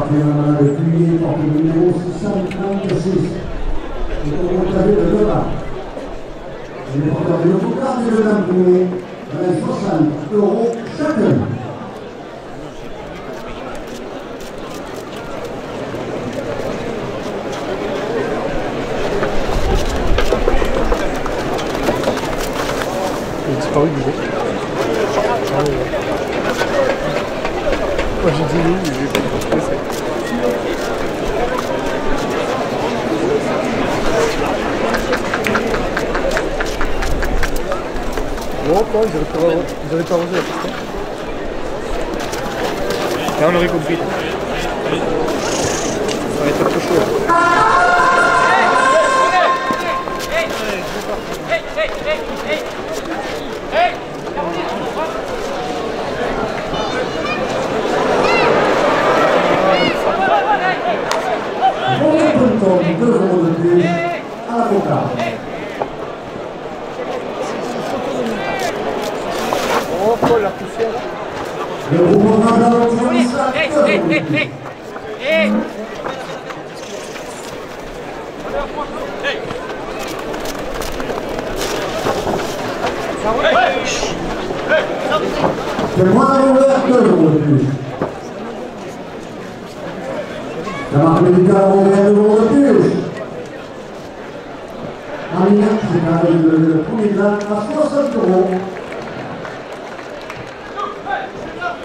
partir de juillet, porte le numéro 626. C'est pour le clavier de Thomas. Les porteurs de l'autocar et de l'imprimé, 60 € chacun. Il a disparu du groupe. Moi j'ai dit oui, mais je vais pas trouver ça. Oh, quoi, ils auraient pas arrosé la piste. Là, on aurait compris. Ça va être trop chaud. Deux euros de plus à l'avocat. Oh, Paul, la poussière. Le groupe c'est moins ouvert, 2 euros de plus. La marque médicale ouvert 2 euros de plus. Amina, c'est le premier grade à 60 €.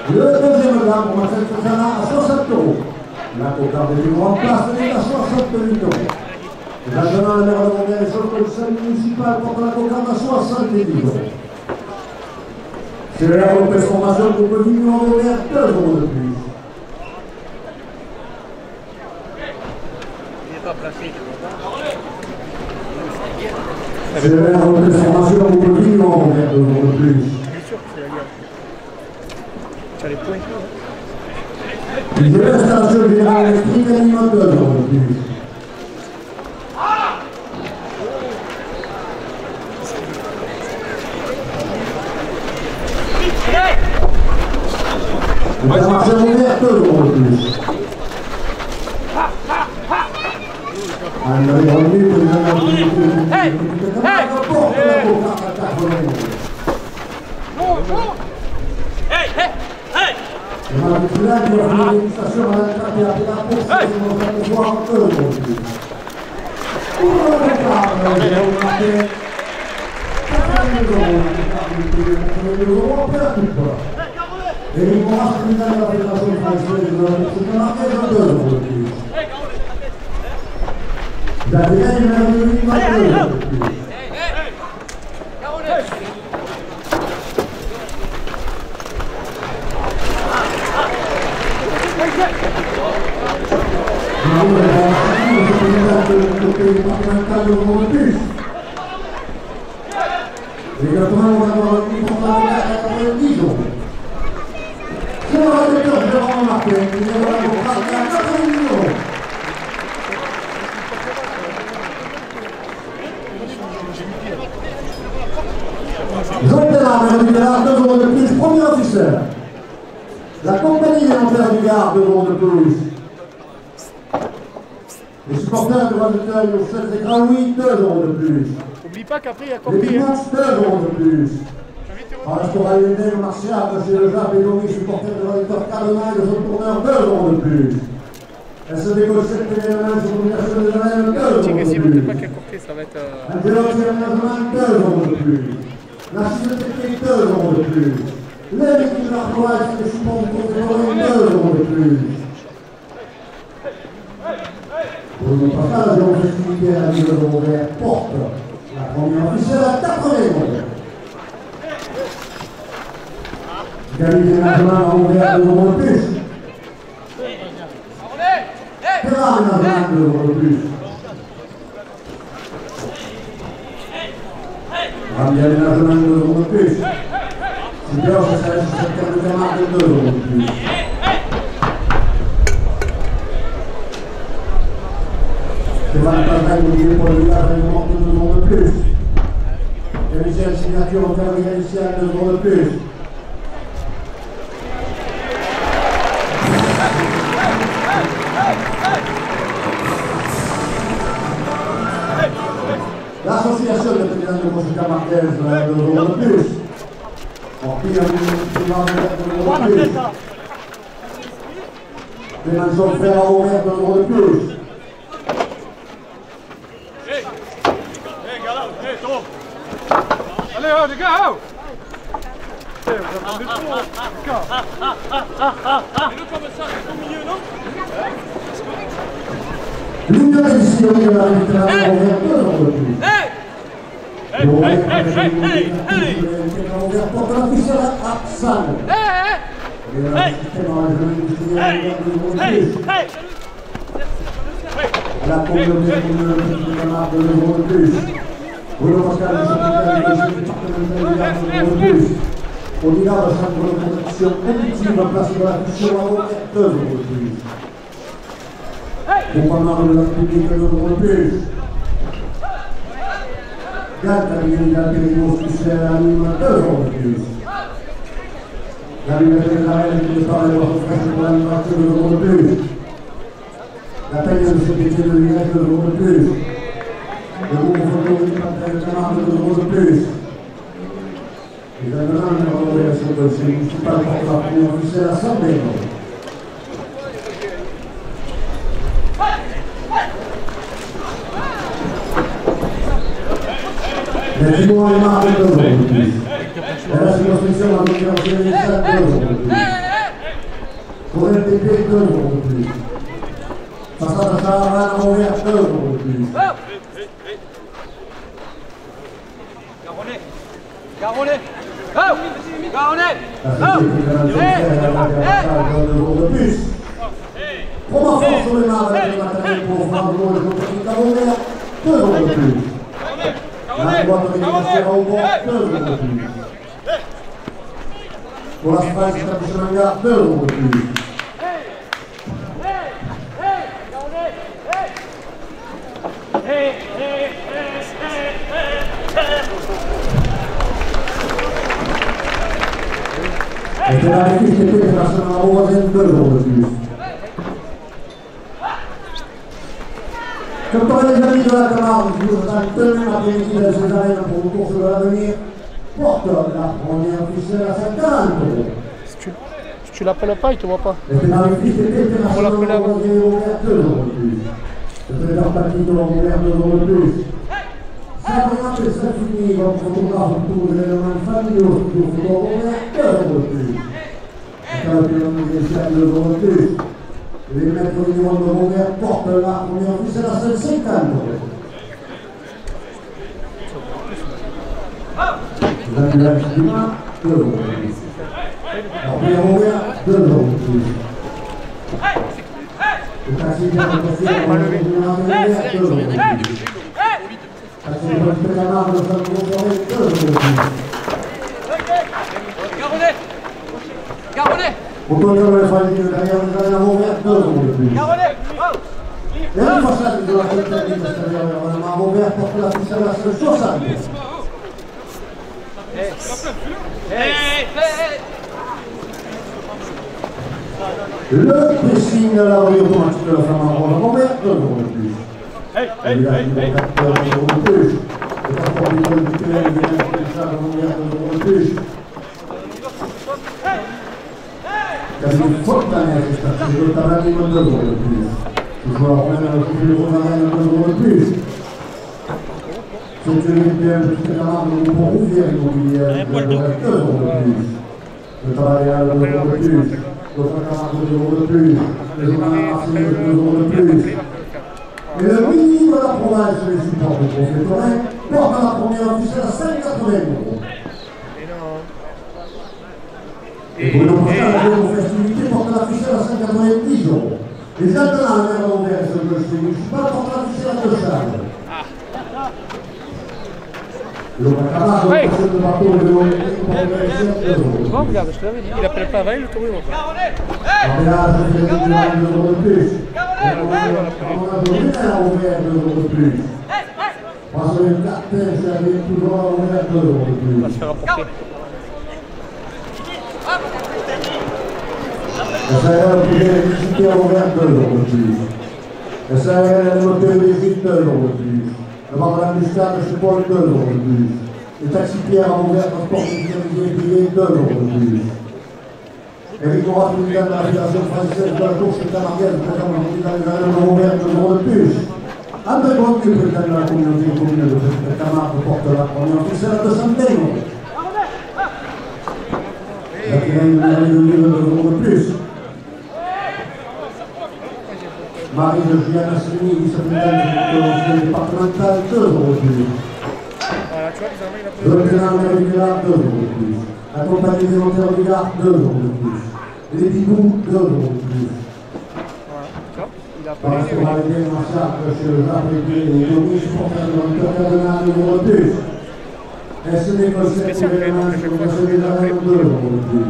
Le deuxième grade pour Marcel Fosana à 60 €. La cocarde du grand place est à 68 €. La jeune la maire de Montréal et sur le conseil municipal porte la cocarde à 70 €. C'est la représentation pour le numéro ouvert 2 € de plus. Il n'est pas placé, tu vois pas. C'est la représentation pour le numéro ouvert 2 € de plus. Bien sûr que c'est la guerre. Tu as les points. De l'installation générale électrique alimentaire 2 € de plus. La marche ouverte 2 € de plus. Alors, il y a un minute, il y a un minute. Hey! Hey! Hey! Hey! Le manipulateur de l'administration à l'intérieur de la course, il va voir 2 € de plus. Pour le départ, j'ai augmenté 80 € après la coupe. Et il pourra se finir à la Fédération française de la Fédération marquée de 2 € de plus. La Fédération de la Fédération 2 € de plus. Les 80 vont avoir un coup pour la 90 €. C'est le rédacteur Jérôme Martin, qui est là pour partir à 90 €. Jean-Pierre du Gard, 2 € de plus, premier officier. La compagnie des Jean-Pierre du Gard, 2 € de plus. Les supporters de Val-de-Teuil au 16 et Graoui, 2 € de plus. N'oublie pas qu'après il y a Les Corpier. dimanches, 2 € de plus. En restaurant Lionel Martial, chez le Jacques et Domi, supporter de Val-de-Teuil Cardinal, de son tourneur, 2 € de plus. Elle se décolle 7 télémains sur l'obligation de Janelle, 2 € de plus. Si vous ne pas qu'il y a Corpier, ça va être. Angelo Aménagement, 2 € de plus. La Chine technique, 2 € de plus. L'équipe de l'Artoise, les supporters de Lorraine, 2 € de plus. Pour le passage aux festivités à la ville de Vauvert, porte la première officielle à 80 €. Gagne déménagement à Vauvert, 2 € de plus. Terrain aménagement, 2 € de plus. Rami aménagement, 2 € de plus. Super, ça serait sur cette carte de camarade, 2 € de plus. Stéphane Pascal, mobilier pour le village, il manque 2 € de plus. Et Michel Signature, on fait le initial, 2 € de plus. de José Marquez, 2 euros de plus. Orpilla, $2 de plus. Clémenceau Ferraro-Vert, 2 euros de plus. Allez, oh, les gars, oh! Vous avez le fond, mais comme ça, c'est au milieu, non? L'union des décisions de l'arbitrage Ferraro-Vert, 2 euros de plus. Porte l'officiel Absan. La communauté de marque de l'euro de plus. Bruno Pascal, de plus. Au delà de centre de protection collective placé dans la fiction à 2 euros de plus. Pour pendant de la publique de l'euro de plus. Gattari, la Périgos, qui s'est à 2 euros de plus. La liberté de la reine qui parle de votre frère pour l'animation de l'euro de plus. La peine de sécurité de l'IREF de l'euro de plus. Le groupe photo du partenaire de Camargue de l'euro de plus. Les agréments de l'organisation de conseil municipal portent la première officielle assemblée. Les Timons et Marc de 2 euros de plus. La circonscription a donné en général 2 euros de plus. Pour LTP, 2 euros de plus. Façade à Charavan, Envers, 2 euros de plus. Garonnet! Oh! Garonnet! La société canadienne 2 euros de plus. Promo force sur les marques avec le matériel pour Franco et le technique Envers, 2 euros de plus. La boîte de l'éducation au bord, 2 euros de plus. Pour la Sprite établissement Gare, 2 euros de plus. Et c'est la réfléchie qui était nationale au voisin, 2 euros de plus. Comme pour les amis de la Camargue, qui vous attendent demain après-midi dans ces arènes pour une course de l'avenir, porte la première officielle à 50 euros. Si tu l'appelles pas, il te voit pas. Et c'est la réfléchie qui était nationale au voisin, 2 euros de plus. Le président Patrick de l'Envers, 2 euros de plus. Sabrina Pesset fini comme photographe autour de l'élément familiaux studio photo Envers, 2 euros de plus. Le calcul initial, 2 euros de plus. Les maîtres du monde de Robert portent la première officielle à 50 euros. Les ambulanciers du Mans, 2 euros de plus. Orpilla Robert, 2 euros de plus. Le taxi de la Conférence de Robert, 2 euros de plus. Taxi de la Camargue de Saint-Conforé, 2 euros de plus. Garonnet! Garonnet! Au contrôle de la famille de carrière de la Robert, 2 euros de plus. Garonnet! Les responsables de la Conférence extérieure de la Robert portent la officielle à 60 euros. Le pressing à l'abri automatique de la femme en rôle Robert, 2 euros de plus. Il a dit 4 euros de plus. Le passeport du col du tunnel, il vient de charge Robert, 2 euros de plus. Camille Fontanet, c'est le tabac, 2 euros de plus. Toujours en même temps, le Romarin, 2 euros de plus. C'est une petite camarade de Pont-Rouvière immobilière, 2 euros de plus. Le travailleur, 2 euros de plus. L'autre camarade, 2 euros de plus. Le journal Marseille, 2 euros de plus. Et le ministre de la province sur les supports de Confétorin porte à la première officielle à 5,80 euros. Et Bruno Pascal, la deuxième festivité, porte l'officielle à 5,90 euros. Les alternants, le maire d'Anvers et le conseil municipal portent l'officielle à 2 charges. Le Camargue, le chef de bateau et le Olympique portent l'officielle à 2 euros. Bon, regarde, je te l'avais dit, il appelle pas Vaille, le tour il va pas. En péage, le fait de 2 euros de plus. Et on a donné un Envers 2 euros de plus. Parce que le cartel, c'est avec toujours un Envers 2 euros de plus. On va se faire rapporter. Le salaire privé d'électricité Envers 2 euros de plus. Le salaire de l'hôtel des 2 euros de plus. Le vendeur du stade, c'est pour 2 € de plus. Le taxi Pierre à Anvers, transport mutualisé payé 2 € de plus. Eric Morat, capitaine de la Fédération française de la course camarguaise, président de la Fédération de Anvers, 2 € de plus. André Bondieu, président de la communauté commune de Camargue, porte la première officielle de Santéno. Jacqueline de 2 € de plus. Marie de Julien Assini, vice-présidente du conseil départemental, 2 € de plus. Le lieutenant du Gard, 2 € de plus. La compagnie des monteurs du Gard, 2 € de plus. Les Bigous, 2 € de plus. Par la scolarité, massacre chez le Jacques-Légué et Denis, supporters de l'Empire Cardinal, 2 € de plus. Et ce n'est que 7 événements sur le conseil des arènes, 2 € de plus.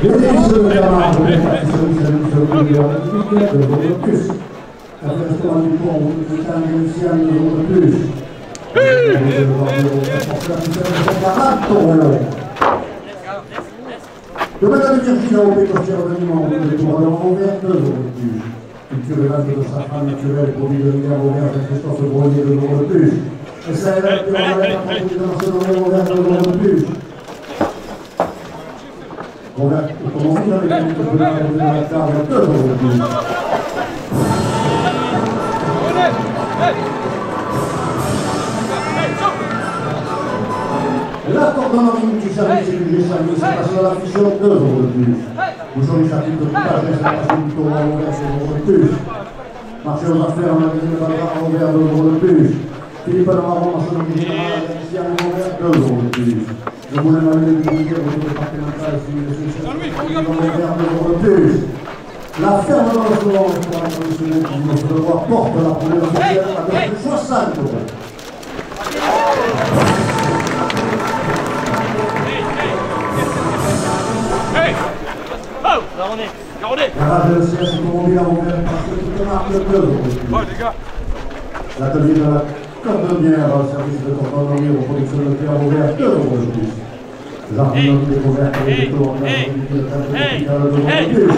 Les délices de Camargue, les pâtisseries services au milieu artistique, 2 € de plus. La restaurant du pont, le temps initial, 2 € de plus. De Madame Virginie au Pécostière de Limon, le tour de Anvers, 2 € de plus. Culture et vente de safran naturel, produit de rivière Auvergne, Christophe Brognier, 2 € de plus. Et ça est là, puis on va mettre en produit de national Auvergne, 2 € de plus. Comment on dit avec les de la carte, 2 € de plus. L'accorderie du service et du service passe à la fusion, 2 € de plus. Bouchon du chapitre de coupage, c'est la passion du tour à Anvers, 2 € de plus. Marché aux affaires, magasin de Valard à Anvers, 2 € de plus. Philippe Alvaron, maçonnerie générale, ici à Anvers, 2 € de plus. Le moulin manuel du militaire au départemental, civil de social, 2 € de plus. La ferme dans le souvent pour la professionnelle qui notre devoir porte la première officielle avec 60 €. Garage de CS automobile à Anvers, parce que tout marque 2 € de plus. L'atelier de la cordonnière, service de cordonnerie aux productions de terre Anvers, 2 € de plus. Jardinerie découverte et de tour en air, 2 € de plus.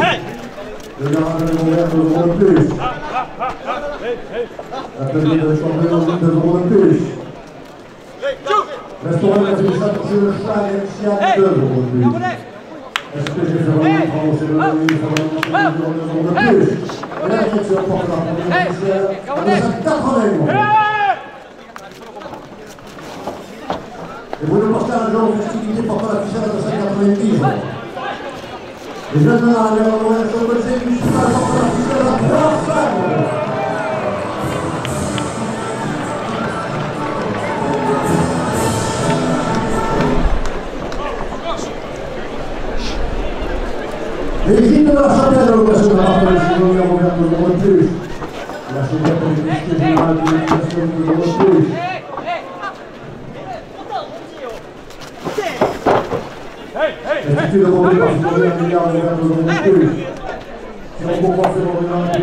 Le garage de Anvers, 2 € de plus. L'atelier de Chambéry, 2 € de plus. Restaurant de la Fédération chez le Chat et Xian, 2 € de plus. SPG Ferroni, c'est le Ferroni, 2 € de plus. Et la direction porte la première officielle à 280 €. Et vous le postez un jour aux festivités portant la ficelle à 290 €. Les jeunes de la Réunion sont conseil municipal portant la ficelle à 300 €. Les gîtes de la chapelle à l'occasion de la marque de Chigoni à Anvers, 2 € de plus. La chapelle politique générale de l'éducation, 2 € de plus. L'Institut de Beauvais par Florent à Milliard, 2 € de plus. Si on comprend Férorin, 2 €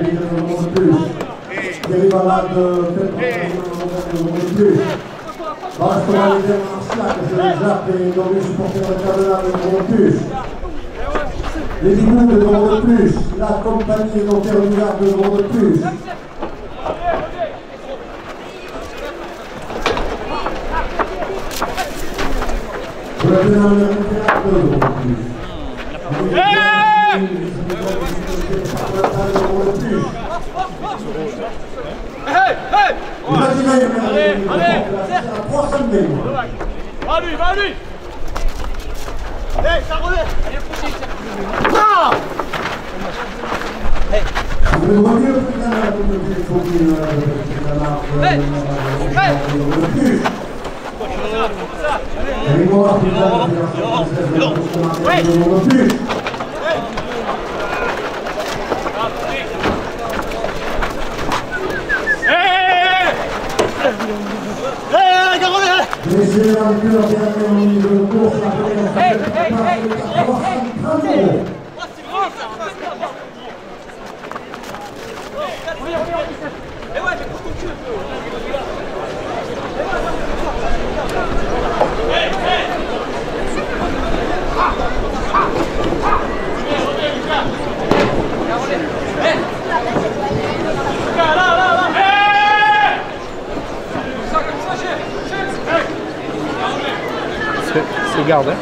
de plus. Thierry Balade, 2 € de plus. Dans la scolarité martiale, chez les Jacques et Doris, supporter de Cardinal, 2 € de plus. Les Bigous, 2 € de plus. La compagnie des monteurs du Gard, 2 € de plus. Le lieutenant de la Fédération, 2 € de plus. Va lui. Hey, ça relève. Le premier président de la communauté commune de Camargue, 2 € de plus. Eric Morat, président de la Fédération française de la course camarguaise, 2 € de plus. Laissez la vainqueur dernière ligne de course, la première officielle à 330 €. Hey! C'est garde. Hein.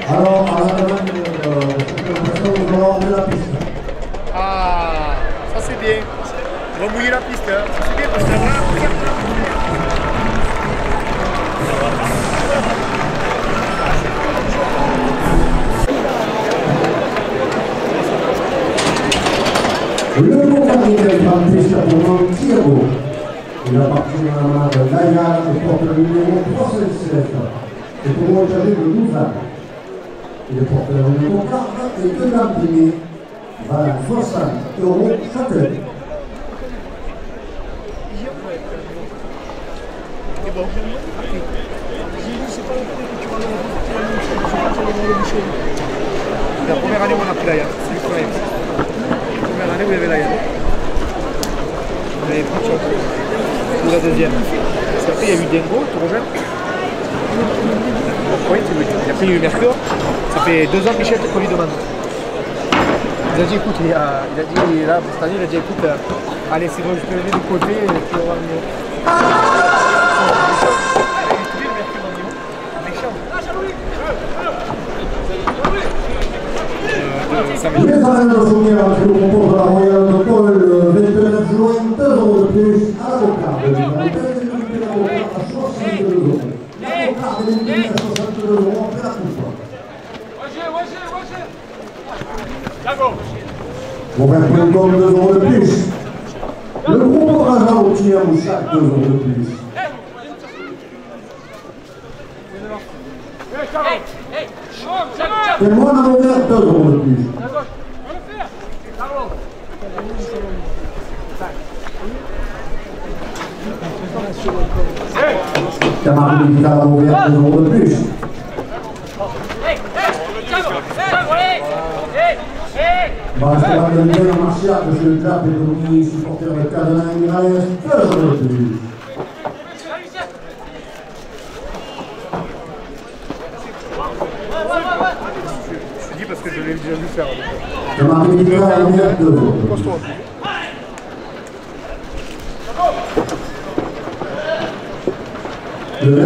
Alors, à la demande nous allons enlever la piste. Ah, ça c'est bien. On va mouiller la piste. Hein. Ça c'est bien parce que là, le compagnie de la piste pour un Thiergo. Il appartient à la main de Laïa et porte le numéro 377. Et pour moi, j'avais le 12 ans. Il est porteur de numéro 4 et 2 dames primées. Voilà, 60 € chacun. c'est bon. La première année où on a pris Laïa, c'est le problème. La première année où il y avait Laïa. On avait pris Tchon. Ou la deuxième. Parce qu'après il y a eu Dingo, trop jeune. Oui, et après il y a eu Mercure. Ça fait 2 ans Michel qu'on lui demande. Il a dit écoute, il a dit là, cette année il a dit écoute, allez c'est bon, je te le mets de côté et tu auras mieux. Les arènes de souvenir qui nous proposent la Royale de Paul le 29 juin, 2 € de plus à la cocarde. Dans le pays de la cocarde à 62 €. La cocarde est limitée à 62 € après la coupe. Pour faire plus comme 2 € de plus. Le groupe Raja obtient chaque 2 € de plus. Et moi, on a ouvert 2 € de plus. Camarade Vital a ouvert 2 € de plus. Barcelone de Lyon, Martial, M. Le Cap et Dominique, supporter de Cadena et Miralles, 2 € de plus. Je dis parce que je l'ai déjà vu faire. Camarade Vital a ouvert 2 €. Pose-toi. Le 1.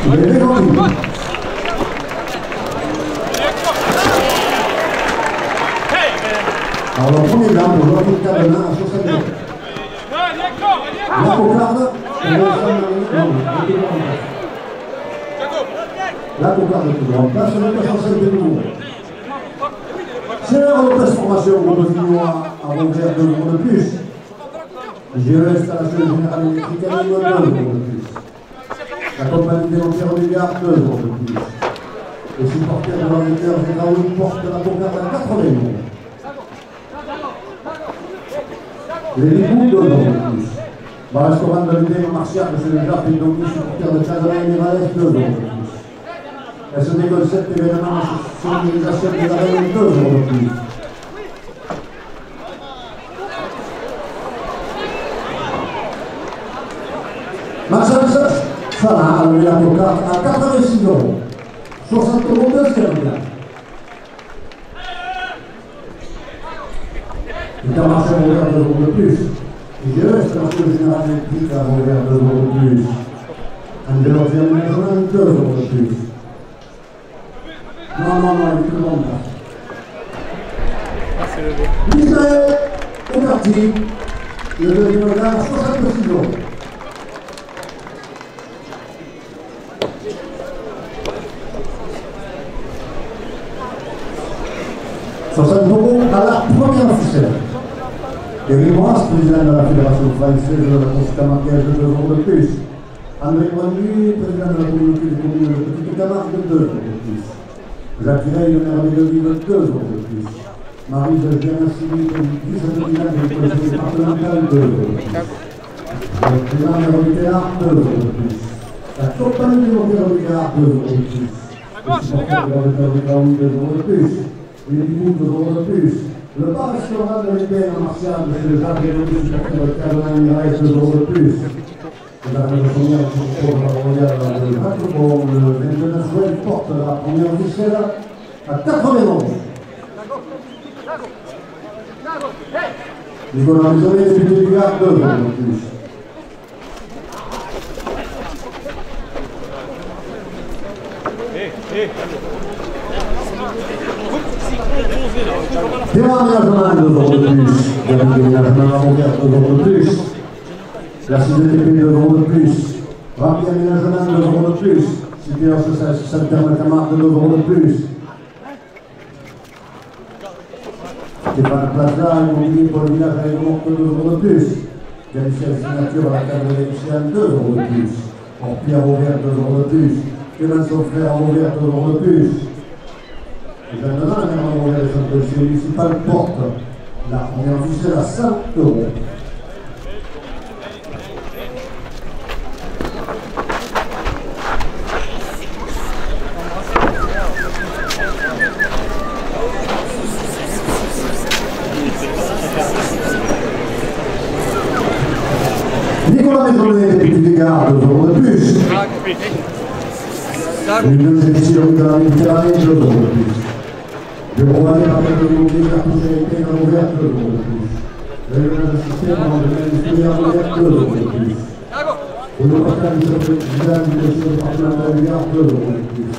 Il est défendu. Alors, le premier dame, aujourd'hui, Cadena à 60 €. La cocarde, la cocarde est toujours en place, le 452 €. C'est l'heure de transformation pour le Vinois à ouvert 2 € de plus. J'ai l'installation générale électrique à 2 € de plus. La compagnie des Lancières du Gard, 2 € de plus. Les supporters de l'Angleterre Géraoui portent la cocarde à 80 €. Les Ligous, 2 € de plus. Dans le restaurant de l'UDM Martial, M. Le Jacques et Domi, supporter de Cadena et Miralles, 2 € de plus. Elle se décolle cet événement sur l'organisation des arènes, 2 € de plus. Marcel Salah a levé la cocarde à 86 €. 60 € deuxième place. Il a marché pour 2 € de plus. Je reste parce que le général électrique a ouvert 2 euros de plus. Un de leurs aménagements, 2 euros de plus. Non, il est tout le monde là. Ah, c'est levé. Michael est parti. Le deuxième regard, 66 euros. À la première officielle. Eric Moras, président de la Fédération française de la Course Camargue, de 2 euros de plus. André Poigny, président de la communauté des communes de Petite Camargue, de 2 euros de plus. Jacques Vireille, le maire de Ville, de 2 euros de plus. Marie de Génassini, vice-président de l'école départementale, 2 euros de plus. Le président de Robitaire, 2 euros de plus. La compagnie de Robitaire, 2 euros de plus. Le supporter de Robitaire, 2 euros de plus. Les bouts de euros de plus. Le bar-restaurant de l'Éden en Martial, c'est le jardin de supporter de Caroline Mirail, 2 euros de plus. La première royale de Macron, le 29 juin, porte la première officielle à 80 euros. Nicolas Misolé, député du Gard, 2 euros de plus. Débat aménagement, 2 euros de plus. Déménagement à Montbert, 2 euros de plus. La CDTP, 2 euros de plus. Rapide aménagement, 2 euros de plus. Cité Saint-Terme Camargue, 2 euros de plus. Stéphane Plaza, immobilier pour le village avec Monte, 2 euros de plus. Galicien signature à la carte de Galicien, 2 euros de plus. Pierre Auvert, 2 euros de plus. Clément Frère Auvert, 2 euros de plus. Et maintenant, la maire Auvert de Saint-Policier municipal porte la première officielle à 100 euros. Nicolas Métronet, député des Gardes, 2 euros de plus. L'Union des décisions de la Méditerranée, 2 euros de plus. Le Rouennais, avec le mobilier cartouche et pénal ouvert, 2 euros de plus. Le ménage de système en industriel ouvert, 2 euros de plus. Pour le partage du président du conseil départemental du Gard, 2 euros de plus.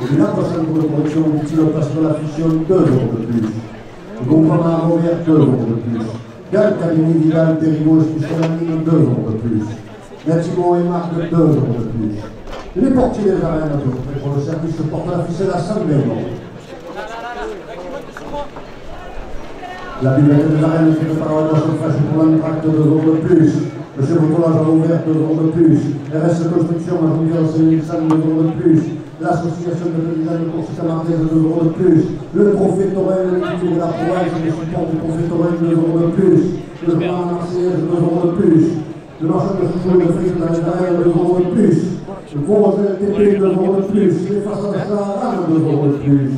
Le village de centre de production utile au place de la fission, 2 euros de plus. Le groupement ouvert, 2 euros de plus. Gal, Caligny, Vidal, Périgaux, Spicholani, 2 euros de plus. Natimo et Marc, 2 euros de plus. Les portiers des arènes, pour le service porte la ficelle à 100 euros. La bibliothèque des arènes qui prépare la chauffage pour l'entracte, 2 euros de plus. Le chevauchage à l'ouvert, 2 euros de plus. RS Construction à Jonquière, 5 2 euros de plus. L'association de présidents de course camarguaise, 2 euros de plus. Le trophée Torel, l'équipe de la province, le support du trophée Torel, 2 euros de plus. Le grand Marseillaise, 2 euros de plus. Le marchand de chouchou de fric dans les arènes, 2 euros de plus. Le gros LTP, 2 euros de plus. Les façades Sahara, 2 euros de plus.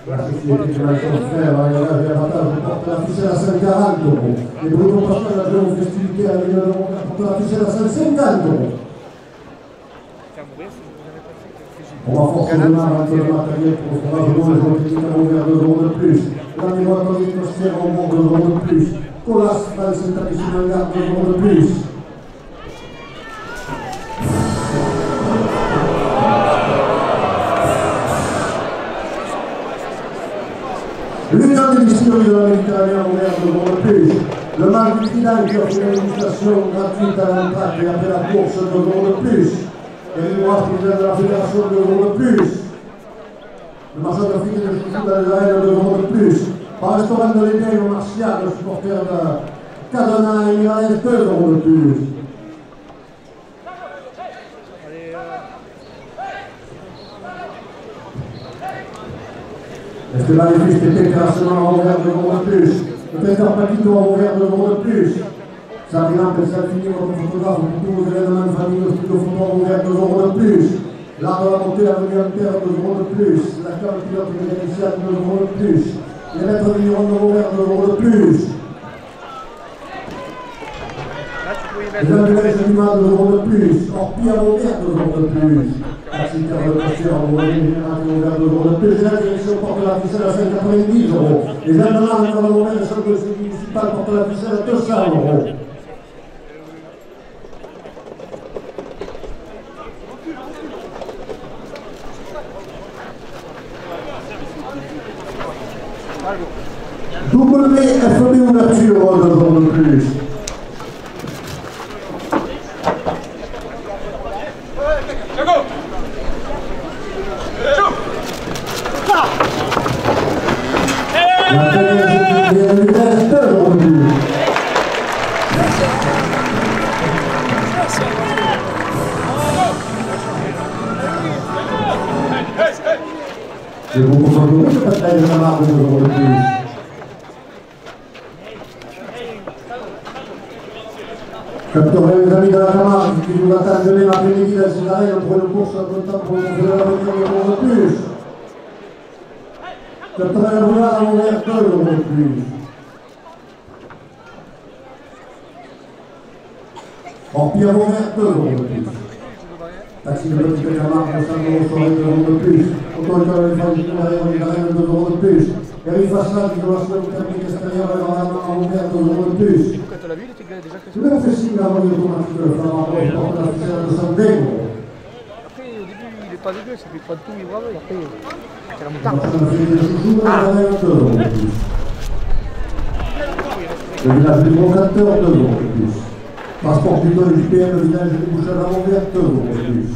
La société de la Frère, à l'élage et abattage, porte la ficelle à 140 euros. Et Bruno Pascal, la jeune festivité à l'élage, porte la ficelle à 150 euros. On va forcément rentrer le matériel pour le fromage rouge, les techniques à ouvert 2 euros de plus. La mémoire de l'atmosphère en bord 2 euros de plus. Colas, dans cet établissement garde 2 euros de plus. L'Union des distilleries de la Méditerranée a ouvert 2 euros de plus. Le Mal du Final qui offre une dégustation gratuite à l'entracte et après la course 2 euros de plus. Et moi, président de la Fédération, 2 euros de plus. Le marchand d'Afrique et de chouchou dans les arènes, 2 euros de plus. Par le restaurant de l'Éden au Martial, le supporter de Cadona et Mirail, 2 euros de plus. Esteban et fils d'été classement a ouvert 2 euros de plus. Le Peter Paquito a ouvert 2 euros de plus. Sabrina Pessalfini, votre photographe, pour tous vos événements de famille, le studio photo a ouvert 2 euros de plus. L'art de la montée à venue en terre, 2 euros de plus. La carte pilote mécanicienne, 2 euros de plus. Les maîtres vignerons ont ouvert 2 euros de plus. Les ambulances du mal, 2 euros de plus. Orpi a ouvert 2 euros de plus. Accident de posture a ouvert 2 euros de plus. Et la direction porte la ficelle à 190 euros. Les ambulances, on a ouvert 5 euros de plus. municipal porte la ficelle à 200 €. WFB ouverture 2 jours de plus. C'est bon pour nous, c'est pas très bien marre de 2 jours de plus. Capturez les amis de la Camargue qui nous attendent demain après-midi dans ces arènes pour une course à bon temps pour nous faire l'avenir de 2 jours de plus. Capturez la boulard à l'ouvert 2 jours de plus. Empire ouvert 2 jours de plus. Taxi de Petit Camargue, 5 € sur 2 jours de plus. Autorité de la Fédération des arènes 2 jours de plus. Eric Fassal qui doit se faire technique extérieure et vraiment ouvert 2 jours de plus. Quand tu l'as vu, il était déjà que Tout le monde fait signe avant de automatique de le faire en porte la ficelle de San Diego. après, au début, il est pas dégueu, ça fait pas de tout, il est bravo. Après, c'est la moutarde. Le village du brocanteur, 2 jours de plus. Transport du don du PM, le village du Boucher à l'envers, 2 jours de plus.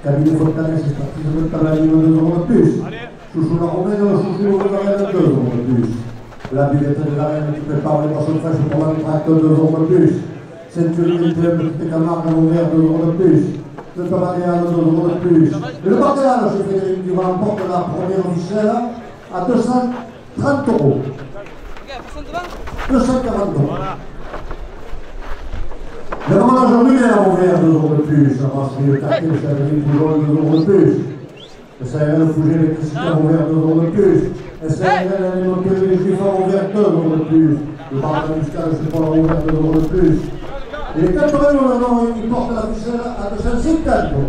Cabinet Fontanes, c'est parti de Tabalino, 2 jours de plus. Chouchou la Romaine, Chouchou le Varenne, 2 jours de plus. La buvette de la Reine qui prépare les poissons fraîches pour l'entracte, 2 jours de plus. Centurie du Petit Camargue à l'envers, 2 jours de plus. Le Tabaléal, 2 jours de plus. Et le Barthéal, chez Frédéric Durand, porte la première officielle à 230 €. 240 €. Le Romanage Ruminaire à l'envers, 2 jours de plus. La brasserie de Cartier, le Châtelier Poujon, 2 jours de plus. Le SARL Fouger l'électricité à l'envers, 2 jours de plus. Le SARL alimentaire les Juifs à l'envers, 2 jours de plus. Le bar de Muscal, c'est pas à l'envers, 2 jours de plus. Et les 80 € qui portent la ficelle à 250 €.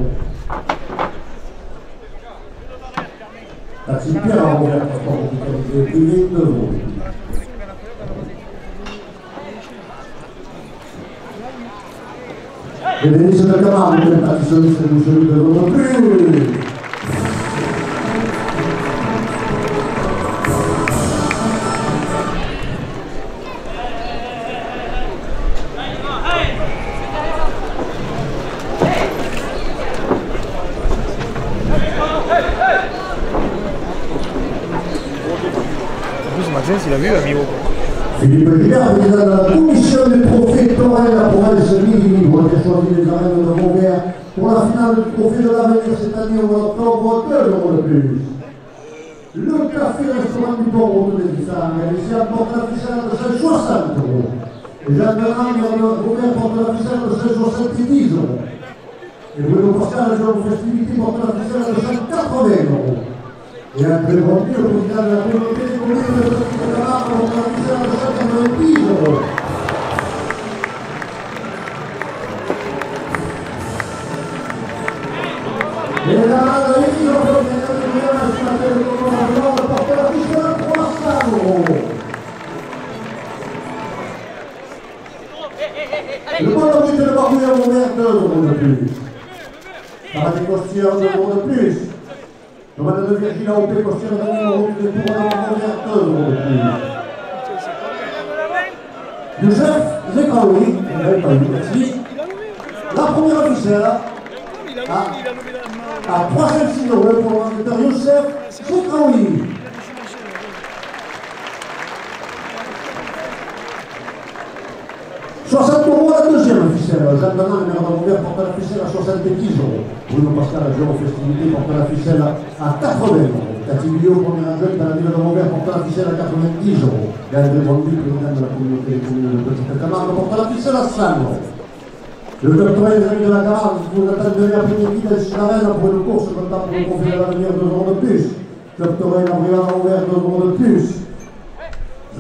Taxi Pierre à l'envers, transport hospitalisé privé, 2 jours. Et Denis de Camargue, le taxi soliste de celui de 2 jours de plus. Il a vu Amiro. Philippe Gillard, président de la commission des trophées Torel, la province libre, qui a choisi les arènes de Vauvert pour la finale du trophée de l'avenir cette année au mois d'octobre, 2 € de plus. Le café-restaurant du Port Route des Isards, ici à porte la ficelle de 160 €. Et Jeanne Bernard, de Vauvert, porte la ficelle de 170 €. Et Bruno Pascal, le jour de festivité, porte la ficelle de 180 €. Et un très bon prix, le président de la communauté des communes de Petit Camargue porte la ficelle de 190 €. Et la révision de porte la ficelle de 300 €. Le bon objectif de Barbouille à Vauvert, 2 € de plus. Ça va des costières, 2 € de plus. Le mandat de Virginie au P. Costière de numéro de Tour à Vauvert, 2 € de plus. Youssef Zekraoui, vous n'avez pas eu, merci. La première officielle à 306 € pour l'enquêteur Youssef Zekraoui. « 60 € la deuxième officielle. Jeanne Bernard, le maire de Vauvert, porte la ficelle à 70 €. Bruno Pascal, adjoint aux festivités, porte la ficelle à 80 €. Cathy Guillaume, premier adjoint dans la ville de Vauvert, porte la ficelle à 90 €. Gaël de Bondy, président de la communauté des communes de Petite Camargue, porte la ficelle à 100 €. Le docteur et les amis de la Camargue, vous attendez demain après-midi dans Chilarène pour une course comptant pour le trophée de l'avenir, 2 € de plus. Docteur et Gabriel à Vauvert, 2 € de plus.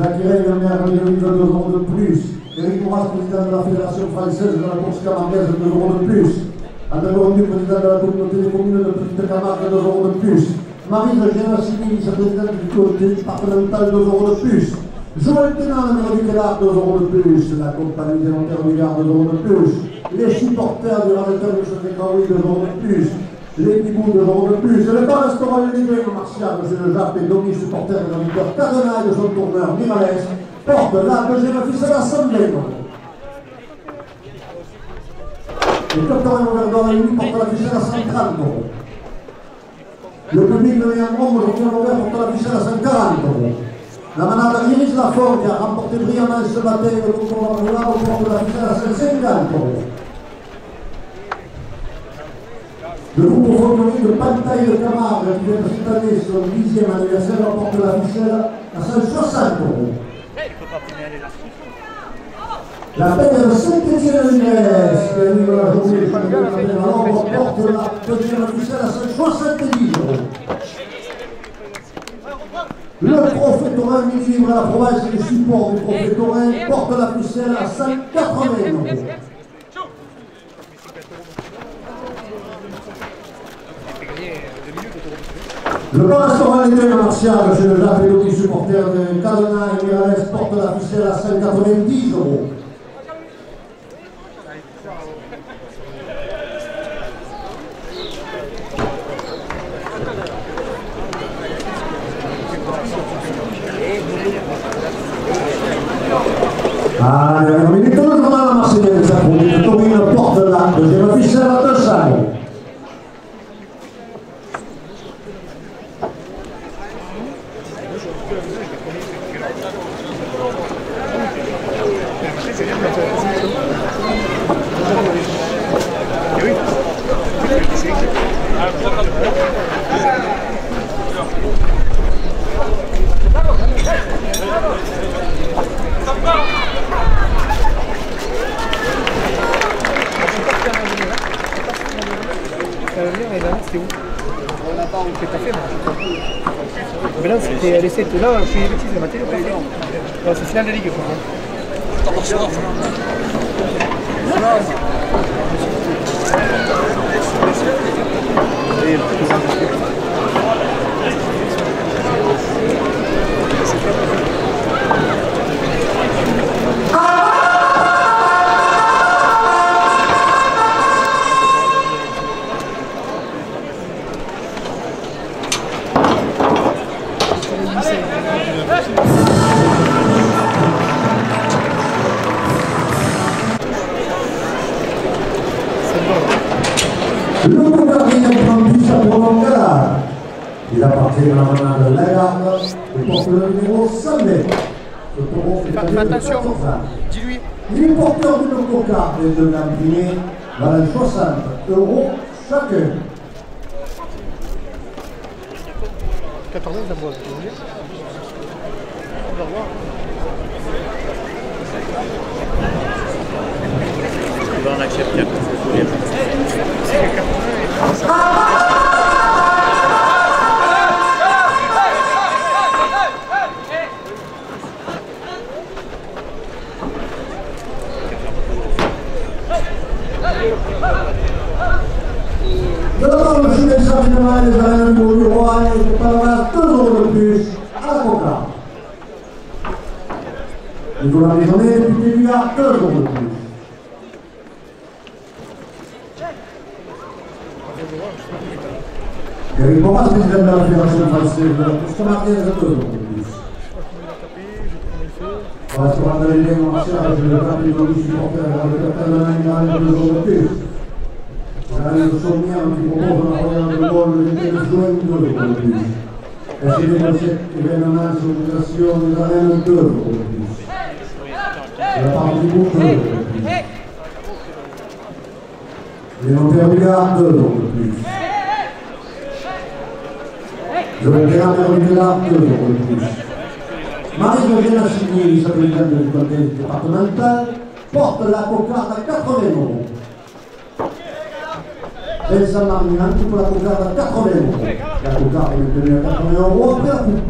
Jacques Rey, le maire de Lille, 2 € de plus. Éric Mouras, président de la Fédération française de la course camarguaise, 2 € de plus. André Bondy, président de la communauté des communes de Petite Camargue, 2 € de plus. Marie de Génacini, vice-présidente du comité départemental, 2 € de plus. Joël Ténin, le numéro du Célard, 2 € de plus. La compagnie des Lanternes du Gard, 2 € de plus. Les supporters du Radiateur de Chaussée-Caroui, 2 € de plus. Les Bibous, 2 € de plus. Et le bar restaurant de l'Idée, Martial, M. Le Jappe et Domi, supporter de la victoire Cardona et de son tourneur Miralès, porte la deuxième officielle à 100 000 €. Le Coton Verdon et lui porte la ficelle à 130 €. Le public de Léandron, aujourd'hui en Robert, porte la ficelle à 140 €. La manade Iris Lafont, qui a remporté brillamment ce matin le concours d'Armoulard, porte la ficelle à 150 €. Le groupe folklorique de Pantaille de Camargue, qui vient cette année son 10e anniversaire, porte la ficelle à 160 €. La peine de Saint-Étienne-de-Lugès, qui anime la journée du championnat de l'Ombre, porte la deuxième ficelle à 170 €. Le prophétorin libre à la province et les supports du prophétorin porte la ficelle à 180 €. Le bar restaurant L'Idée Martial, M. Le Jappe et Domi, supporter de Cardona et Miralès, porte la ficelle à 190 €. Ah, dernière minute, le journal à Marseillaise, ça pour dire que Torino porte la deuxième ficelle à 200 €. C'était où? C'est pas fait, mais là, c'était l'essai. Là, je suis des bêtises, la matinée, pas fait. C'est final de ligue, quoi. Le gouvernement prend plus à Prolongala. Il appartient à la manade de Lagarde et porte le numéro 100 €. Ce taureau fait âgé de 14 ans. Dis-lui. Il est porteur d'une cocarde et de lampiné, valent 60 € chacun. 14 ans, ça me voit. On va voir. On accepte bien. D'abord, le filet de Saint-Germain, les arènes du roi et de Palmas, 2 € de plus à la cocarde. Il faut la maisonnée, puis il y a 2 € de plus. Eric Boras, président de la Fédération française de la course marquée, 2 € de plus. Au restaurant de l'Idée Martial, je le rappelle, le supporter de la Cardona, 2 € de plus. L'arène de Sommière qui propose un royal de vol de juin, 2 € de plus. La célébration événement sur l'utilisation des arènes, 2 € de plus. La part du groupe, 2 € de plus. Les Lanternes du Gard, 2 € de plus. Le Gérard du Gard, 2 € de plus. Marie-Eugène Assigny, vice-présidente du comité départemental, porte la cocarde à 80 €. Vincent Marignan pour la cocarde à 80 €. La cocarde est maintenue à 80 € après la coupe.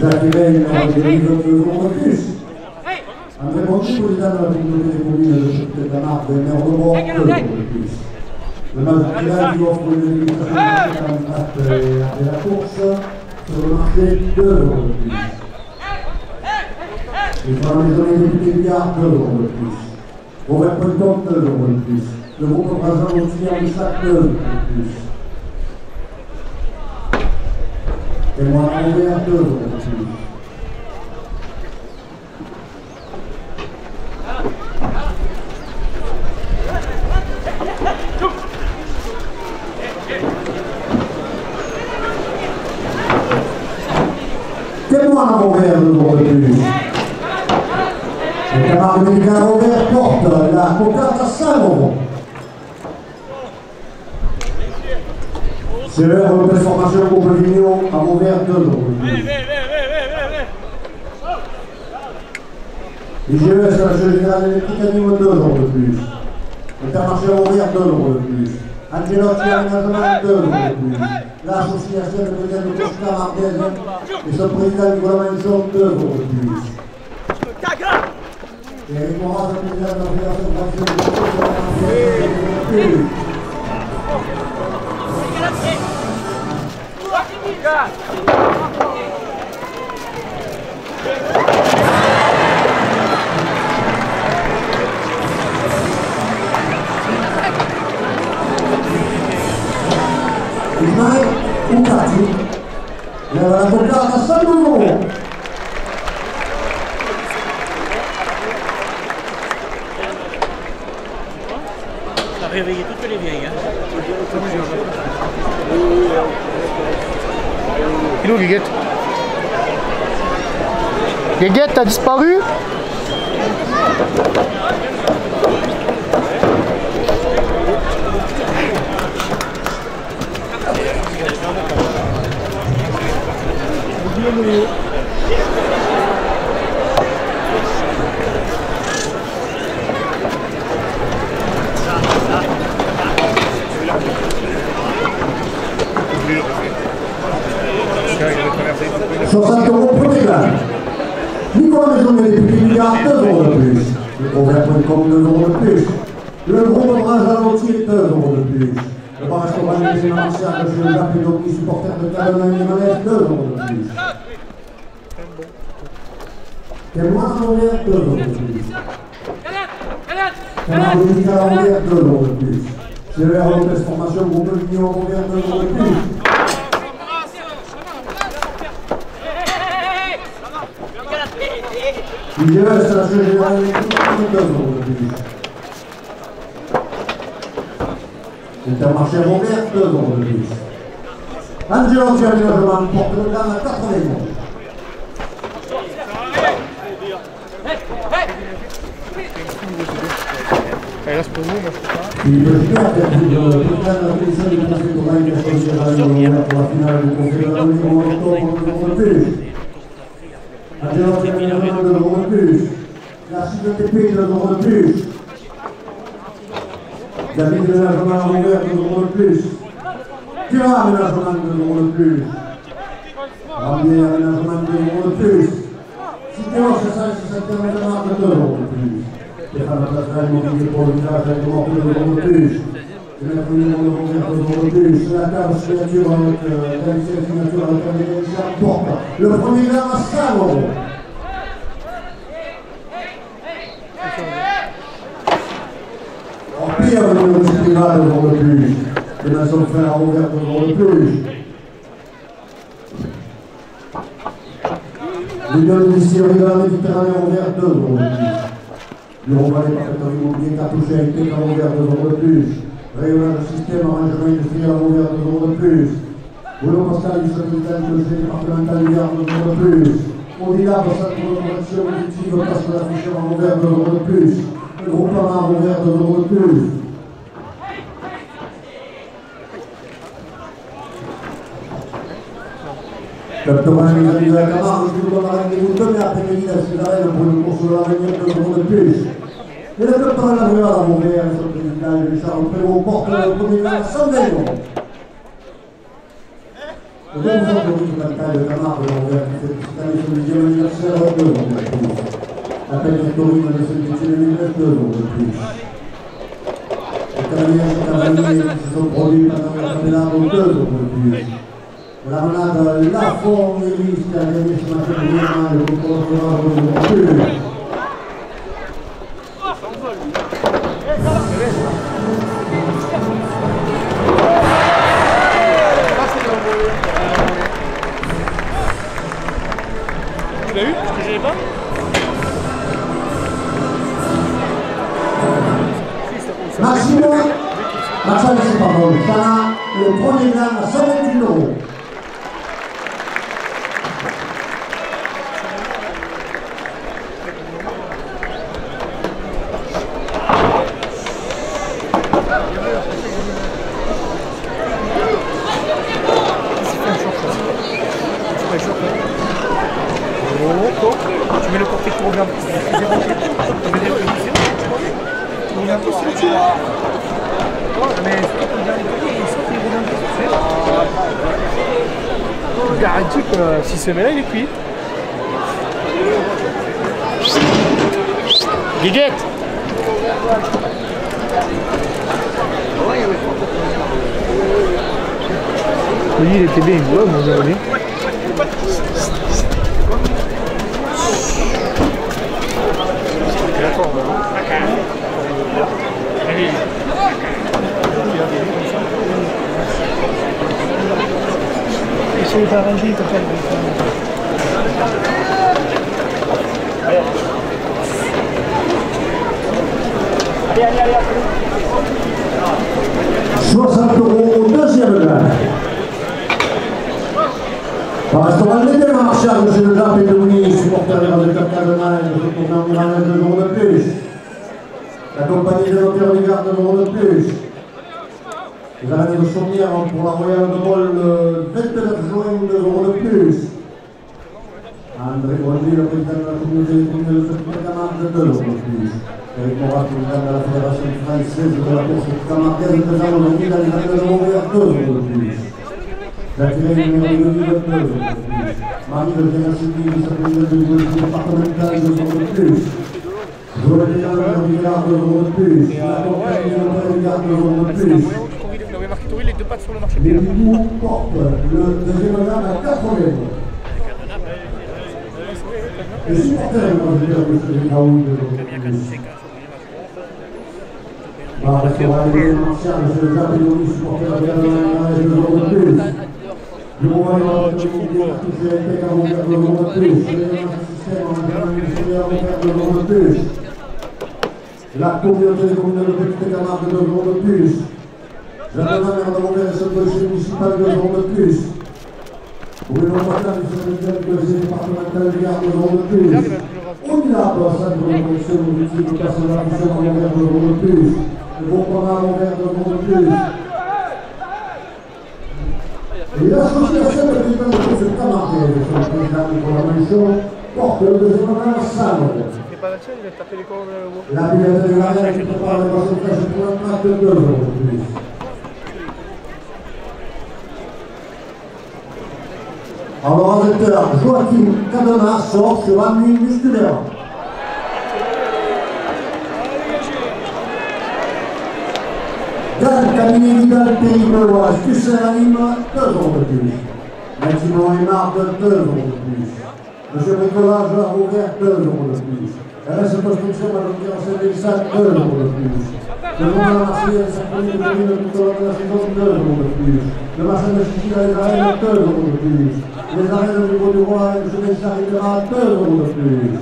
Jacques Veil délivre 2 € de plus. André Monti, président de la communauté des communes de Château-Camargue et maire de Bord, 2 € de plus. Le match final qui offre une délimitation après la course sur le marché 2 € de plus. Et sur la maison des députés Billard, 2 € de plus. Robert Pointon, 2 € de plus. Le groupe Brazzaville Routière du Sac, 2 € de plus. Et moi, Robert, 2 € de plus. Témoin à Robert, 2 € de plus. Le camarade américain Robert porte la cocarde à 5 €. C'est l'heure de transformation pour le Vignon à Robert, 2 € de plus. IGE, c'est la Société Générale Électrique Animo, 2 € de plus. Intermarché Robert, 2 € de plus. Angelotti Aménagement, 2 € de plus. L'association de président de Costar Ardèze et son président Nicolas Manchon, 2 € de plus. Eric Moraz, le président de la Fédération française de Costar Ardèze, 2 € de plus. Ismaël Oukati, la cocarde à 5 €. Ça a réveillé toutes les vieilles. Hein. Il est où, Guéguette? Guéguette, t'as disparu? Premier plan. Nicolas Maison des députés Billard, 2 € de plus. Le Robert.com, 2 € de plus. Le groupe Brazzaville 2 € de plus. Le bar restaurant des Martial, le jeu Jacques Doki, supporter de Calonne et Manès, 2 € de plus. Témoin à Robert, 2 € de plus. Canard de Nicolas Robert, 2 € de plus. C'est le RO transformation groupe Vignon Robert, 2 € de plus. IGE, c'est la Société Générale Électrique, 2 € de plus. Intermarché Robert, 2 € de plus. Angelotti Aménagement porte le gamme à 80 €. Allez, là, c'est pour vous, moi je peux pas. Il le perd le président de la commission du Conseil commun de la Société Générale pour la finale du Conseil de la Réunion en octobre, 2 € de plus. Angelotti Aménagement, 2 € de plus. La CITP, 2 € de plus. David Aménagement Robert, 2 € de plus. Thierry Aménagement, 2 € de plus. Rambier Aménagement, 2 € de plus. Citéo, c'est ça, c'est Aménagement, 2 € de plus. Stéphane Pascal, Mobilier pour le village, avec le morceau, 2 € de plus. Le maître numéro de Robert, 2 € de plus. La carte signature avec la signature avec un mécanicien porte. Le premier gamme à 5 €. Pire, le numéro de Spiral, 2 € de plus. Les maçons de fer à Robert, 2 € de plus. L'union de distillerie de la Méditerranée, Robert, 2 € de plus. Bureau Valais, partenaire immobilier, cartouche électrique à Robert, 2 € de plus. Rayonnage système, arrangement industriel à Robert, 2 € de plus. Bruno Pascal, du syndicat de l'EG départemental du Gard, 2 € de plus. Modila, centre de correction auditive, place de la Fichère à Robert, 2 € de plus. Le groupe Lama à Robert, 2 € de plus. Club Thomas, les amis de la Camargue, je vous donne rendez-vous demain après-midi à Césarène pour une course de la Réunion, 2 € de plus. Et le club Thomas Labruyère à Robert, son président Charles Prévost, porte le premier gain à 120 €. Le groupe de la de Camargue de Robert, qui fait cette année son 10e anniversaire, 2 € de plus. La peine victorine de Saint-Étienne 2009, 2 € de plus. cavaliers qui se sont produits pendant le championnat de 2 euros de plus. La renade Lafont et Lys qui a gagné ce match de Lima et le contrôleur de plus. Tu l'as eu? Parce que je l'ai pas. Massimo Marcel, c'est pas bon. Sana, le premier gain à 128 euros. Tu mets le porté qui revient un peu. Tu mets des positions. Tu reviens un peu sur le dessus. Mais il revient un peu. Je garantis que si ce met là, il est cuit. Guiguette. Oui, il était bien, ouais, mon ami. Essayez d'arranger comme ça. Allez. 60 euros au deuxième gain. Par restaurant les deux marchés, monsieur le Jacques et Denis, supporter des résultats cardinal, de ce tournant milanais 2 euros de plus. La compagnie de l'Opéra du Gard 2 euros de plus. Les arènes de Chaumière pour la Royale de Vol le 29 juin 2 euros de plus. André Brody, le président de la communauté de Camargue, 2 euros de plus. Eric Morat, président de la Fédération française de la course camarguaise, présent aujourd'hui dans les arènes de Montréal, 2 euros de plus. Jacqueline numéro 2, 2 euros de plus. Marie de Génacidi, vice-présidente du politique départemental, 2 euros de plus. Joël Desjardins du Gard, 2 euros de plus. La compagnie de l'Opéra du Gard, 2 euros de plus. Vous l'avez marqué Touril, les deux pattes sur le marché. Les Bibous portent le deuxième gain à 80. Les supporters, quand je veux dire, M. Raoul, de l'autre. Par restaurant les marchés, M. Jacques et Denis, supporter de la Fédération, 2 euros de plus. Le mouvement de touché avec un mondial de l'euro de plus. Le système en 2 euros de plus. La communauté des communes de Petite Camargue, 2 euros de plus. J'attends la maire de Montréal, le policier municipal, 2 euros de plus. Bruno Patin, vice-président du conseil départemental du Gard, 2 euros de plus. Au-delà de la salle de protection de personnalisation en Montréal, 2 euros de plus. Le Beauprenard en Montréal, 2 euros de plus. Et l'association de président de course camarguaise, son président Nicolas Manchon, porte le deuxième gain à 100 euros. C'est pas la tienne, il a tapé les cordes dans le mot. La bibliothèque de l'arrière qui prépare les pourcentages pour un track de 2 euros de plus. Alors, acteur Joachim Cadena sort sur un nuit musculaire. Dan Camille Vidal Pays-Gauloise, Cussin Anime, 2 euros de plus. Maximum Aymar, 2 euros de plus. Monsieur Bricolage, Rouvert, 2 euros de plus. RS Construction, Majorité en Saint-Élissat, 2 euros de plus. Le journal Marseillais, Symphonie de Commune, tout au long de la saison, 2 euros de plus. Le marché de Chichila et les arènes, 2 euros de plus. Les arènes au niveau du roi, le jeunesse arrivera, 2 euros de plus.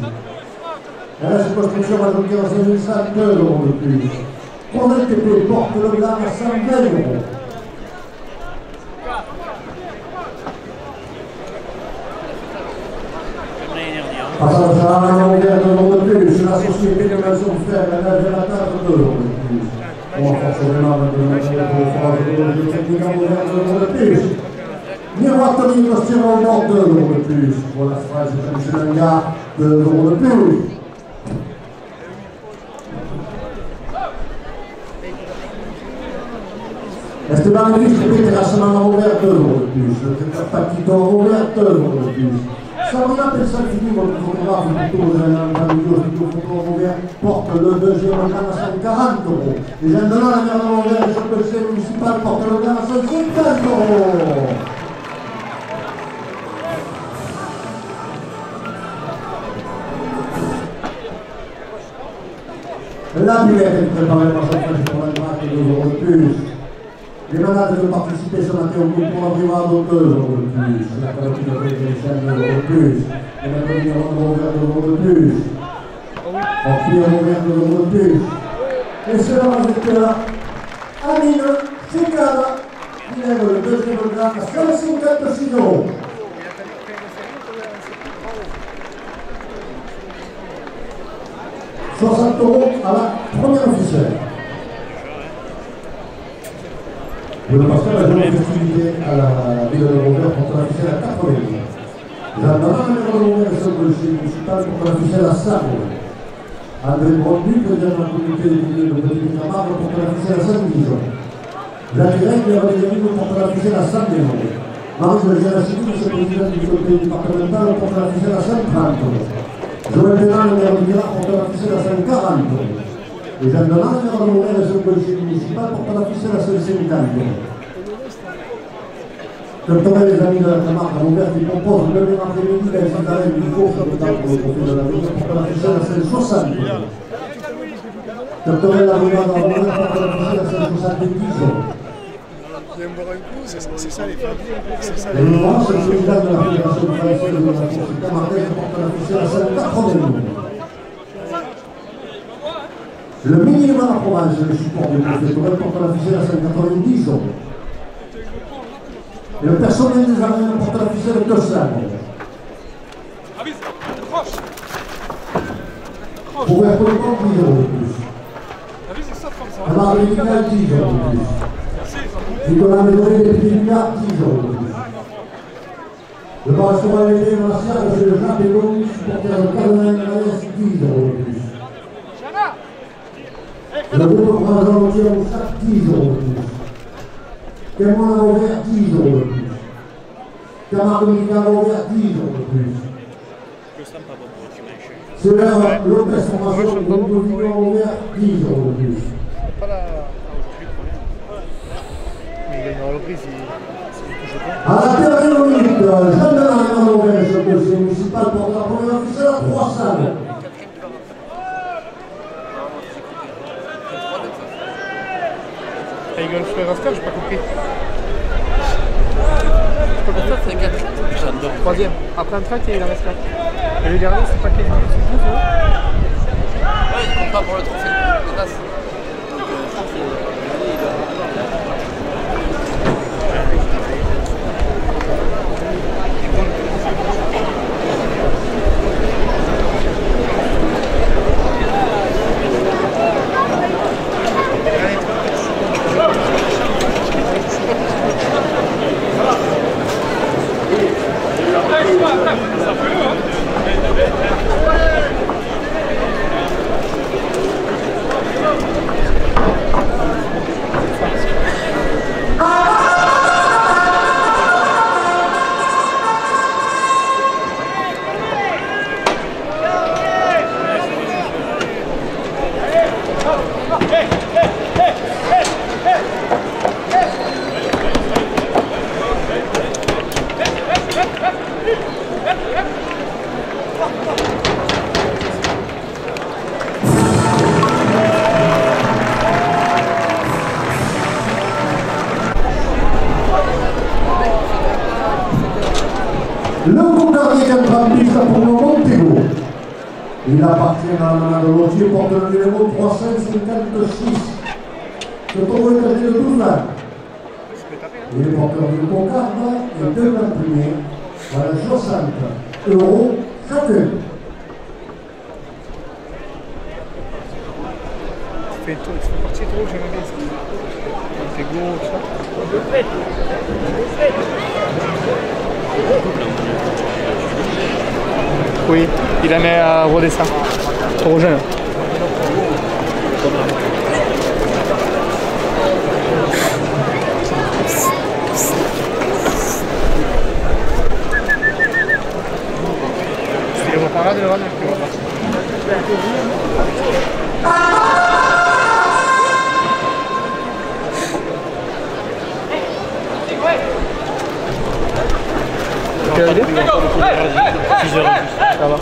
RS Construction, Majorité en Saint-Élissat, 2 euros de plus. Pour le TP, porte le blanc à 120 euros. Passage à la Montréal, 2 euros de plus. La société de maison frère, la nage à la table, 2 euros de plus. Bon, forcément, le techniquement Montréal, 2 euros de plus. Miroiterie Costiron, 2 euros de plus. Pour la phrase de M. Langa, 2 euros de plus. Esteban Luis, terrassement ouvert, 2 euros de plus. Le traiteur Paquito ouvert, 2 euros de plus. Sabrina Pelsafini, votre photographe, plutôt porte le deuxième gain à 140 €. Les jeunes de la mer de l'Anvers et le conseil municipal portent le gain à 150 €. La muette est préparée par chaque fois pour la marque de 2 € de plus. Les malades de participer ce matin au groupe pour la privade de 2 € de plus. La collective de télévision de 2 € de plus. Les malades de ouvert de 2 € de plus. En cuir ouvert de 2 € de plus. Et cela va être là. Amine Chicada, qui lève le deuxième grade à 156 €. 60 € à la première officielle. Je le passerai à la journée de festivité à la ville de Rovers pour la ficelle à 80 €. J'attends la maire de Rovers et celle de l'officier municipal pour la ficelle à 100 €. André Brondu, président de la communauté des villes de Petit-Camargue pour la ficelle à 110 €. Jacques Règle, maire de Guérine pour la ficelle à 100 €. Marie de Gérachini, vice-président du comité départemental pour la ficelle à 130 €. Joël Pénal, le maire de Mirac, porte la ficelle à 140 €. Et Jeanne Delan, le maire de Rovers et le policier municipal, porte la ficelle à 150 €. Comme tombent les amis de la Camargue à Rovers qui proposent le même après-midi d'un citadin du cours sur le temps pour le profil de la ville, porte la ficelle à 160 €. Comme tombent la brigade à Rovers, porte la ficelle à 170 €. Ils aiment boire un coup, c'est ça les femmes. C'est ça Et le grand, c'est le président de la Fédération française de la course camarguaise porte la ficelle à 180 €. Le minimum à Provence, le support du préfet Tourelle porte la ficelle à 190 €. Et le personnel des arènes porte la ficelle à 200 €. Pour faire pour le compte, 10 € de plus. La barre médicale, 10 € de plus. Nicolas Médoré, député du Gard, 10 € de plus. Le bar restaurant l'été dans la Sierre, c'est le Jean Bégon, supporter de Carolin Graès, 10 € de plus. Le groupe François Routier au Sac, 10 € de plus. Témoin à Rovers, 10 € de plus. Camargue Médicale à Rovers, 10 € de plus. C'est l'heure Lopez Formation, groupe de Vigon à Rovers, 10 € de plus. Pas la... Mais il a une reprise, c'est du tout À la dernière minute, Jean de la Mer de Rovers, le conseil municipal porte la première officielle à 300 €. Il gueule sur les rasters, j'ai pas compris. Troisième. Après un track, il en reste 4. Et le dernier, c'est pas quel c'est 12 €. Ouais, il compte pas pour le trophée de passe. Donc, je pense que Le Bombardier Campambista pour le Montego. Il appartient à la main de Lotier, porte le numéro 356. Ce taureau est âgé de 12 ans. Il est porteur d'une cocarde et 2 imprimés. Voilà 60 € chacun. Tu fais partie trop, j'aime bien ça. C'est gros, tout ça. Oui, il en est à redescendre. Trop jeune. Parade de la vanne, tu vois. Quelle idée? 6 heures. Ça va.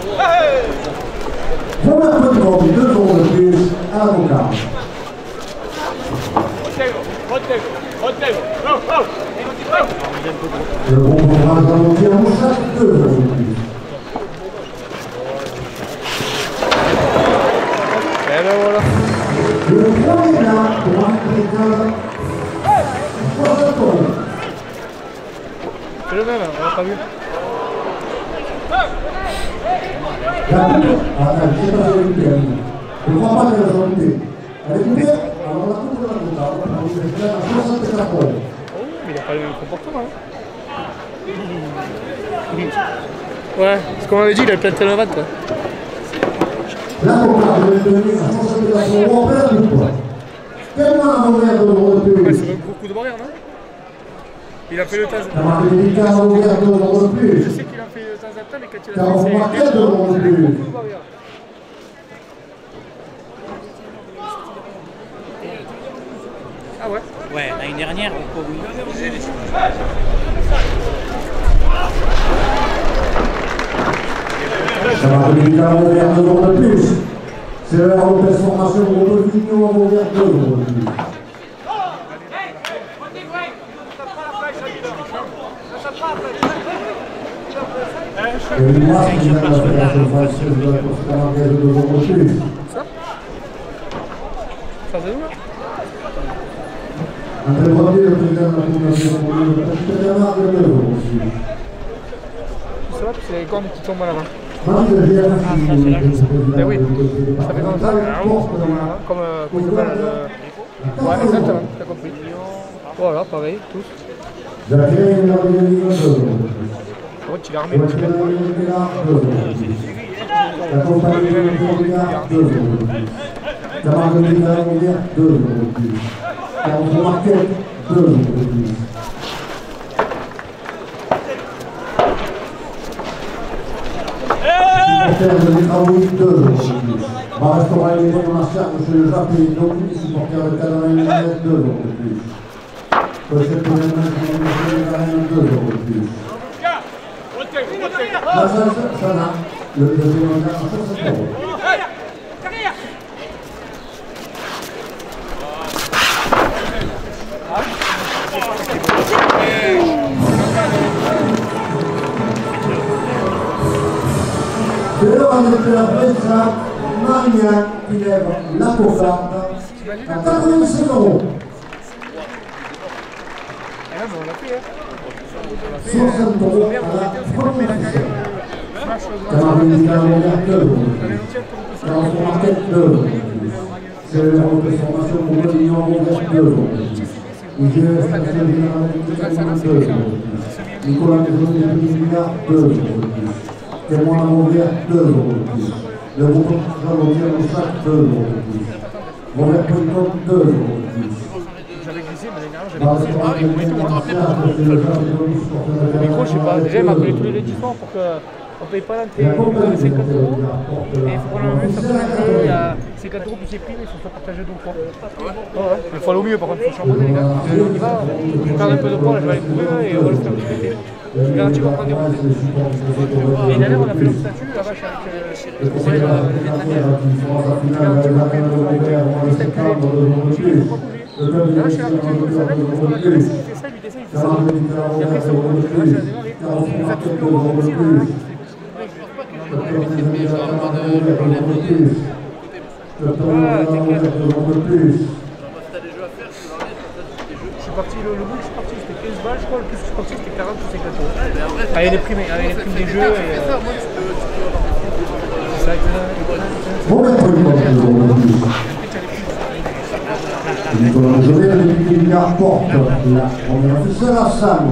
Première fois de gros, 2 euros de plus à la Concarne. Le bon programme d'Amorti à Moussac, 2 euros de plus. Et ben voilà. Le premier plat pour un Pékin, 60 euros. C'est le même, on l'a pas vu. La coupe, je ne sais pas si elle est coupée. Je ne crois pas qu'elle soit coupée. Elle est coupée, alors la coupe de la Concarne, on lui fait à 64 euros. Oh, mais il n'a pas le même comportement. Ouais, ce qu'on avait dit, il a planté la vanne quoi. La Concarne, je vais donner à 64 euros, on fait la coupe. Tellement un revers de l'euro de Ouais, plus. c'est un gros coup de barrière, non? Il a fait le tas. La marque médicale a ouvert 2 euros de plus. Je sais qu'il a fait le temps à temps, mais quand il a Car on fait marquait 2 euros de plus. coup de barrière. Ah ouais? Ouais, l'année dernière, oui. La marque médicale a ouvert 2 euros de plus. C'est l'heure de transformation pour le Vignon a ouvert 2 euros de plus. Et moi, je vais faire la fédération de la course camarguaise de 2 euros de plus. Ça c'est où là? André Brodier, le président de la Fondation pour le Petit Bernard de 2 euros de plus. Ça va, c'est les cornes qui tombent à l'avant. Marie de Villain, Ben oui, ça fait comme ça, comme ça s'appelle le... Ouais, exactement, t'as compris. Voilà, pareil, tous. Jacques Rey, la Réunion, 2 euros de plus. Ouais, tu l'as remis un petit peu. La compagnie de Montpellier, 2 euros de plus. La marque médicale a ouvert 2 euros de plus. Carrefour Marquette, 2 euros de plus. Supporters de l'Étraoui, 2 euros de plus. Bar restaurant et les commerciales, monsieur le Japé, donc supporters de Cadavre 2 euros de plus. Pochette de Ménage, 2 euros de plus. Sana, le deuxième engagement à 60 euros. C'est l'heure de la Bressa, Marianne qui lève la Concarne à 85 euros. Et là, on l'a fait, hein. 60 euros à la première session. Camargue médicale ouvert 2 euros de plus. Carrefour Marquette, 2 euros de plus. C'est l'heure de transformation pour le Lignon ouvert 2 euros de plus. IGS Station Générale Médicale 2 euros de plus. Nicolas Maison des Petits Milliards, 2 euros de plus. Témoin à Montbert, 2 euros de plus. Le groupe Jalonnier Moussac, 2 euros de plus. Montbert Polycom, 2 euros de plus. J'avais glissé, mais l'année dernière, j'avais glissé. Le micro, je sais pas, déjà il m'a appelé tous les lundis soirs pour qu'on paye pas l'antenne, on paye 50 euros. Et il faut qu'on l'enlève, ça peut il y a 50 euros plus les prix, mais il faut se partager 2 fois. Ouais, il faut aller au mieux, par contre, il faut charbonner les gars. On y va, on perd un peu de poids, là, je vais aller courir et on va le faire péter. Je garantis qu'on prend des routes. Et l'année dernière, on a fait notre statut, la vache avec le conseil de la Vietnamienne. Je garantis qu'on prend des routes, juste un culé. Là, je suis là, parce que la il fait ça, il descend, il fait ça. Et après, c'est bon, là, je vais démarrer. Il fait tout le monde aussi, là. Je suis parti, le bout que je suis parti, c'était 15 balles, je crois, le plus que je suis parti, c'était 40 ou 50 euros. Avec les primes des jeux et... C'est ça, Nicolas José, le Petit Milliard porte la première officielle à Salle.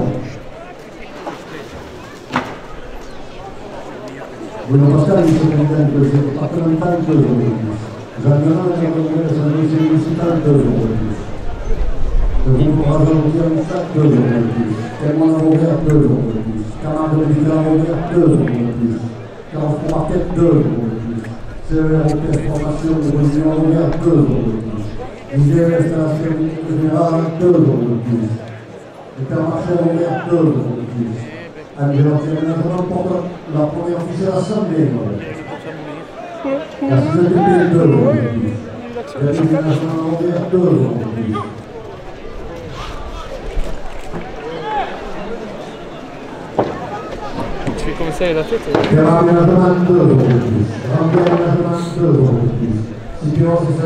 Bruno Pascal, il se président du conseil départemental, 2 euros de plus. Jean Bernard, le conseil de l'assemblée municipale, 2 euros de plus. Le groupe Rajon-Routier Moussac, 2 euros de plus. Témoin Robert, 2 euros de plus. Camargue médicale Robert, 2 euros de plus. Carrefour Market, 2 euros de plus. CER Hôtel Formation de Réunion Longueur, 2 euros de plus. IGM Installation Générale, 2 euros de plus. Intermarché Longueur, 2 euros de plus. Angela Aménagement porte la première officielle assemblée. La CGTP, 2 euros de plus. La Aménagement Longueur, 2 euros de plus. Tu fais comme ça et la tête. Aménagement, 2 euros de plus. Aménagement, 2 euros de plus. Scipion, c'est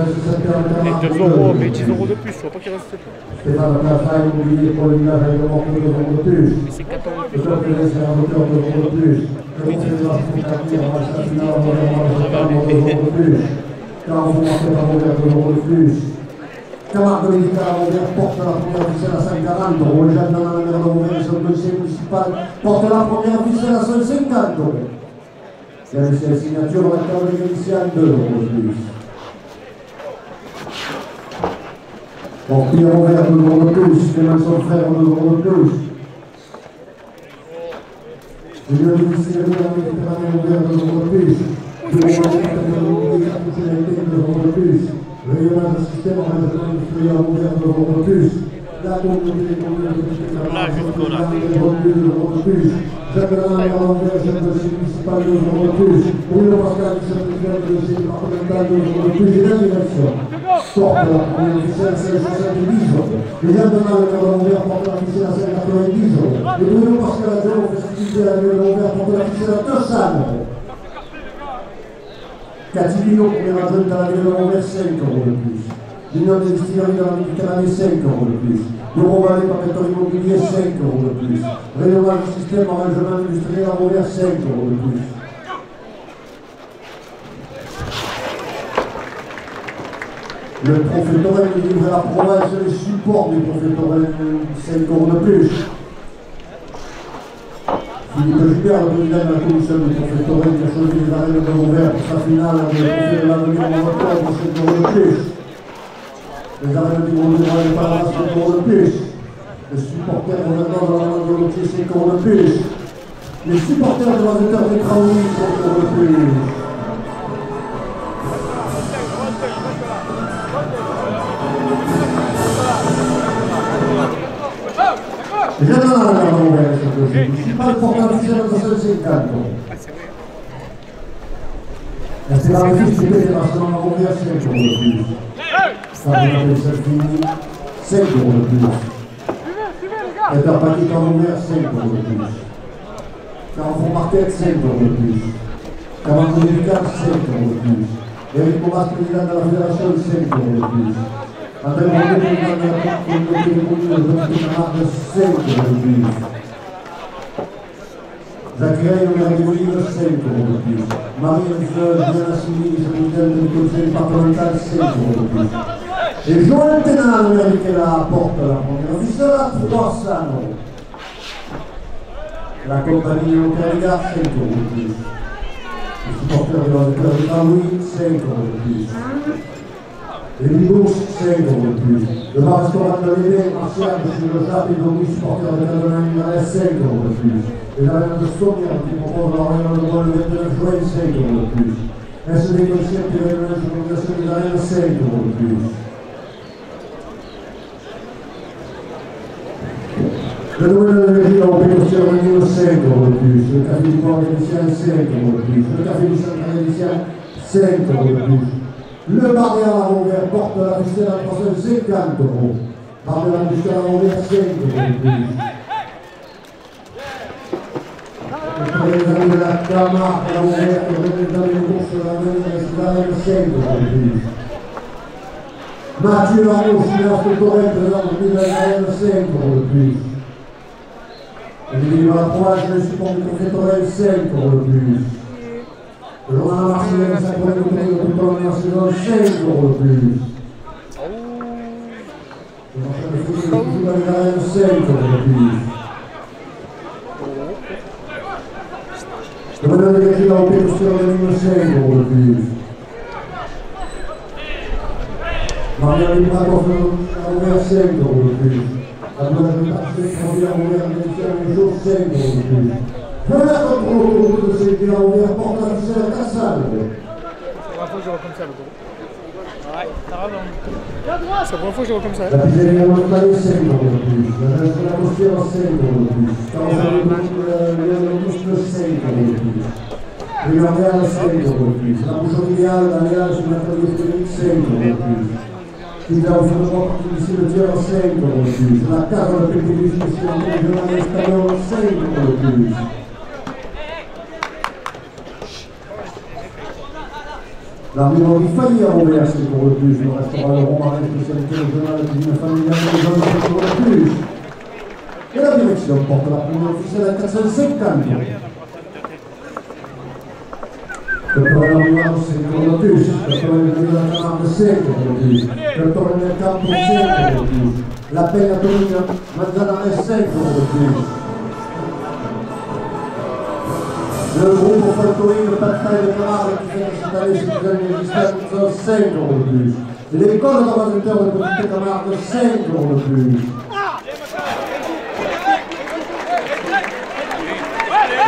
2 euros, mais 10 euros de plus, tu vois pas qu'il reste plus. Stéphane Plaza, immobilier pour le village avec le manque de 2 euros de plus. C'est 14 euros de Le plus. top de laisser un moteur de 2 euros de plus. Le conseil de la fondation, en achat final, en de 2 euros de plus. Carrefour Market à Robert, 2 euros de plus. Camargue médicale à Robert porte la première officielle à 140 euros. Le jardin dans la mer de Robert et son conseil municipal porte la première officielle à 150 euros. Il y a les signatures dans la table initiale, 2 euros de plus. Pour Pierre Robert, 2 euros de plus. Clément son frère, 2 euros de plus. Julien Dubussier, Méditerranée Robert, 2 euros de plus. Rayonnage de système en règlement industriel Robert, 2 euros de plus. La communauté des communes de plus. Jacques Alain Robert, chef de dossier municipal, 2 euros de plus. Bruno Pascal, chef de dossier départemental, 2 euros de plus. Et la direction porte la première officielle à 570 euros. Les Jardins de Robert porte la officielle à 590 euros. Et Bruno Pascal adjoint aux festivités à la Robert porte la officielle à 200 euros. Cativino, première adjointe à la ville de Robert, 5 euros de plus. L'Union des distilleries dans la Méditerranée, 5 euros de plus. L'Eurovalais, papeteur immobilier, 5 euros de plus. Rayonnage du système en règlement industriel à Robert, 5 euros de plus. Le prophétorel livre à la province les supports du prophétorel, 5 euros de plus. Philippe Gilbert, le président de la commission du prophétorel, qui a choisi les arènes de Robert pour sa finale avec le trophée de l'avenir en octobre, 5 euros de plus. Les arènes du monde rural et Paras, 5 euros de plus. Les supporters de la Nord de l'Otier, 5 euros de plus. Les supporters de l'Aviateur des Craouilles, 5 euros de plus. J'adore la Robert, je ne suis pas le porte-officiel de 150 euros. C'est la réussite du fédération à Robert, 5 euros de plus. Ça vous appelle ça fini, 5 euros de plus. Interpatique en Robert, 5 euros de plus. Carrefour Market, 5 euros de plus. Camargue médicale, 5 euros de plus. Éric Bourras, président de la fédération, 5 euros de plus. André Brodé, président de la communauté des communes de Camargue, 5 euros de plus. Jacques Ray, le maire des Olives, 5 euros de plus. Marie-Hélène Fleuve, Diana Simi, présidente du conseil départemental, 5 euros de plus. Et Joël Ténat, le maire du Kéla, apporte la première officielle à 300 euros. La compagnie Opéra, 5 euros de plus. Les supporters de l'Aviateur de Craouilles, 5 euros de plus. Les Bigous, 5 euros de plus. Le bar-restaurant de l'Éden, Martial, M. Le Chat et Domi, supporters de Cadonne, 5 euros de plus. Les arènes de Sommière, qui proposent leur réunion de vol le 29 juin, 5 euros de plus. SD Concept et réunion de communication des arènes, 5 euros de plus. Le domaine de l'énergie a opéré aussi un réunion de 5 euros de plus. Le café du port vénitien, 5 euros de plus. Le café du centre vénitien, 5 euros de plus. Le bar de la Robert porte la officielle à 350 euros. Bar de l'industrie à Robert, 5 euros de plus. Le président de la Camargue à Robert, le représentant des courses de la Méditerranée, 5 euros de plus. Mathieu Arnaud, finance de Corée, président de l'Union, 5 euros de plus. Le la province, le support du prophétorel, 5 euros de plus. Le journal marseillais, sa collègue de Couton national, 5 euros de plus. Le marché de foot de Couton 5 euros de plus. Le modèle de l'énergie a opéré sur le 5 euros de plus. Marianne Librakov a ouvert 5 euros de plus. La douane de marché, Candidat a ouvert les 5 euros de plus. Voilà contre le de ces clients ouverts porte la ficelle à Cassal. C'est la première fois que je vois comme ça le gros. Ouais, ça va bon. C'est la première fois que je vois comme ça. La pizzeria non taille 6 euro de plus. La costiera 6 euro de plus. Quand le muscle 6 euro de plus. Primavera 6 euro de plus. La bouchonnière d'Alial sur la taille de 6 euro de plus. Pizza au fondement du cimetière 5 euro de plus. La casa de Pépilis qui est en régionale espagnole 5 euro de plus. L'arrivée di Faglia a ouvert 5 euros de plus, le restaurant Le Romarin, spécialité régionale de cuisine familiale de jeunes 5 euros de plus. Et la direction porte la première officielle à 450. Le programme Milano 5 euros de plus, le programme de la Camargue 5 euros de plus, le programme del Campo 5 euros de plus, la Peña Torino Manzanares 5 euros de plus. Le groupe Falcoine, le Pataille de Camargue qui fait cette année cette année existante 5 euros de plus. L'école d'ambassadeur de Petite Camargue 5 euros de plus.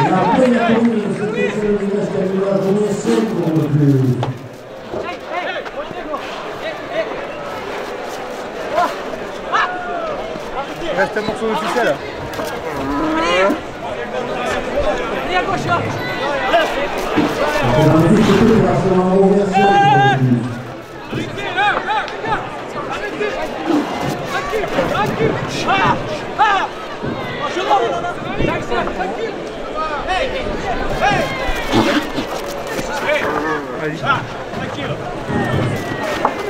La Peña Torino de cette échelle de village qui a mis la journée 5 euros de plus. Il reste un morceau officiel. Allez à gauche là.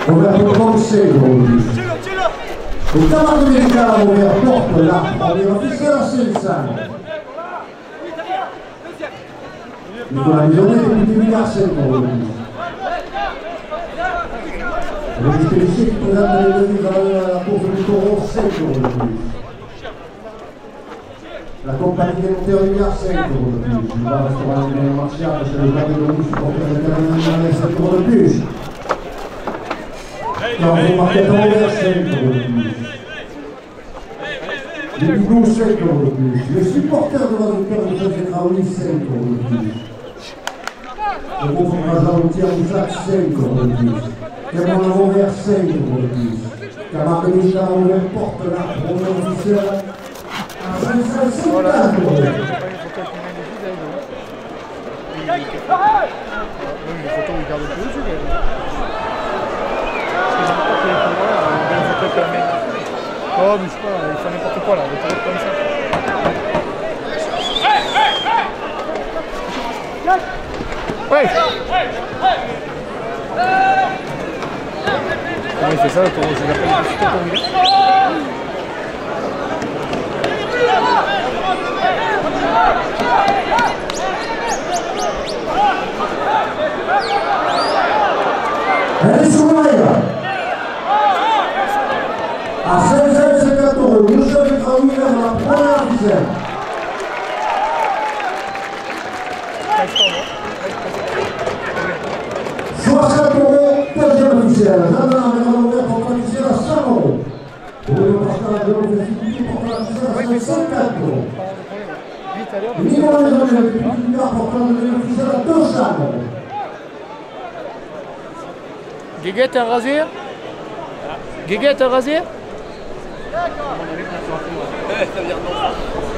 Roberto 6 euros de plus. Il Camargue Médicale a ouvert porte la première officielle à Saint-Saëns. Nicolas Misonnet depuis 2005 euros de plus. Régis Pellissier qui présente les devis à la course du taureau 5 euros de plus. La compagnie des monteurs du Gard 5 euros de plus. Le bar restaurant du Martial chez le Cadre de Rouge supporter de Camargue 5 euros de plus. Carrefour Market Anvers 5 euros de plus. Les Bigous 5 euros de plus. Les supporters de l'Azouker de Saint-Gétraoui 5 euros de plus. Le groupe Rajan Routier Moussac 5 euros de plus. Cameroun Anvers 5 euros de plus. Camargue Médicale a ouvert porte la première officielle à 550 euros. Une photo où il garde le plus aussi. Oh, mais je sais pas, il fait n'importe quoi là, il est comme ça. Ouais! Comment il fait ça le taureau? C'est la peine de tout pour lui. Allez sur l'air. À 550 euros, nous sommes écrasés vers la première dizaine. Deuxième officiel, Jean-Bernard Ménard porte la ficelle à 100 euros. Bruno Pascal de l'Officialité porte la ficelle à 150 euros. Nicolas Maisonnet de Picard porte la ficelle à 200 euros. Guéguette, un rasier? Guéguette, un rasier?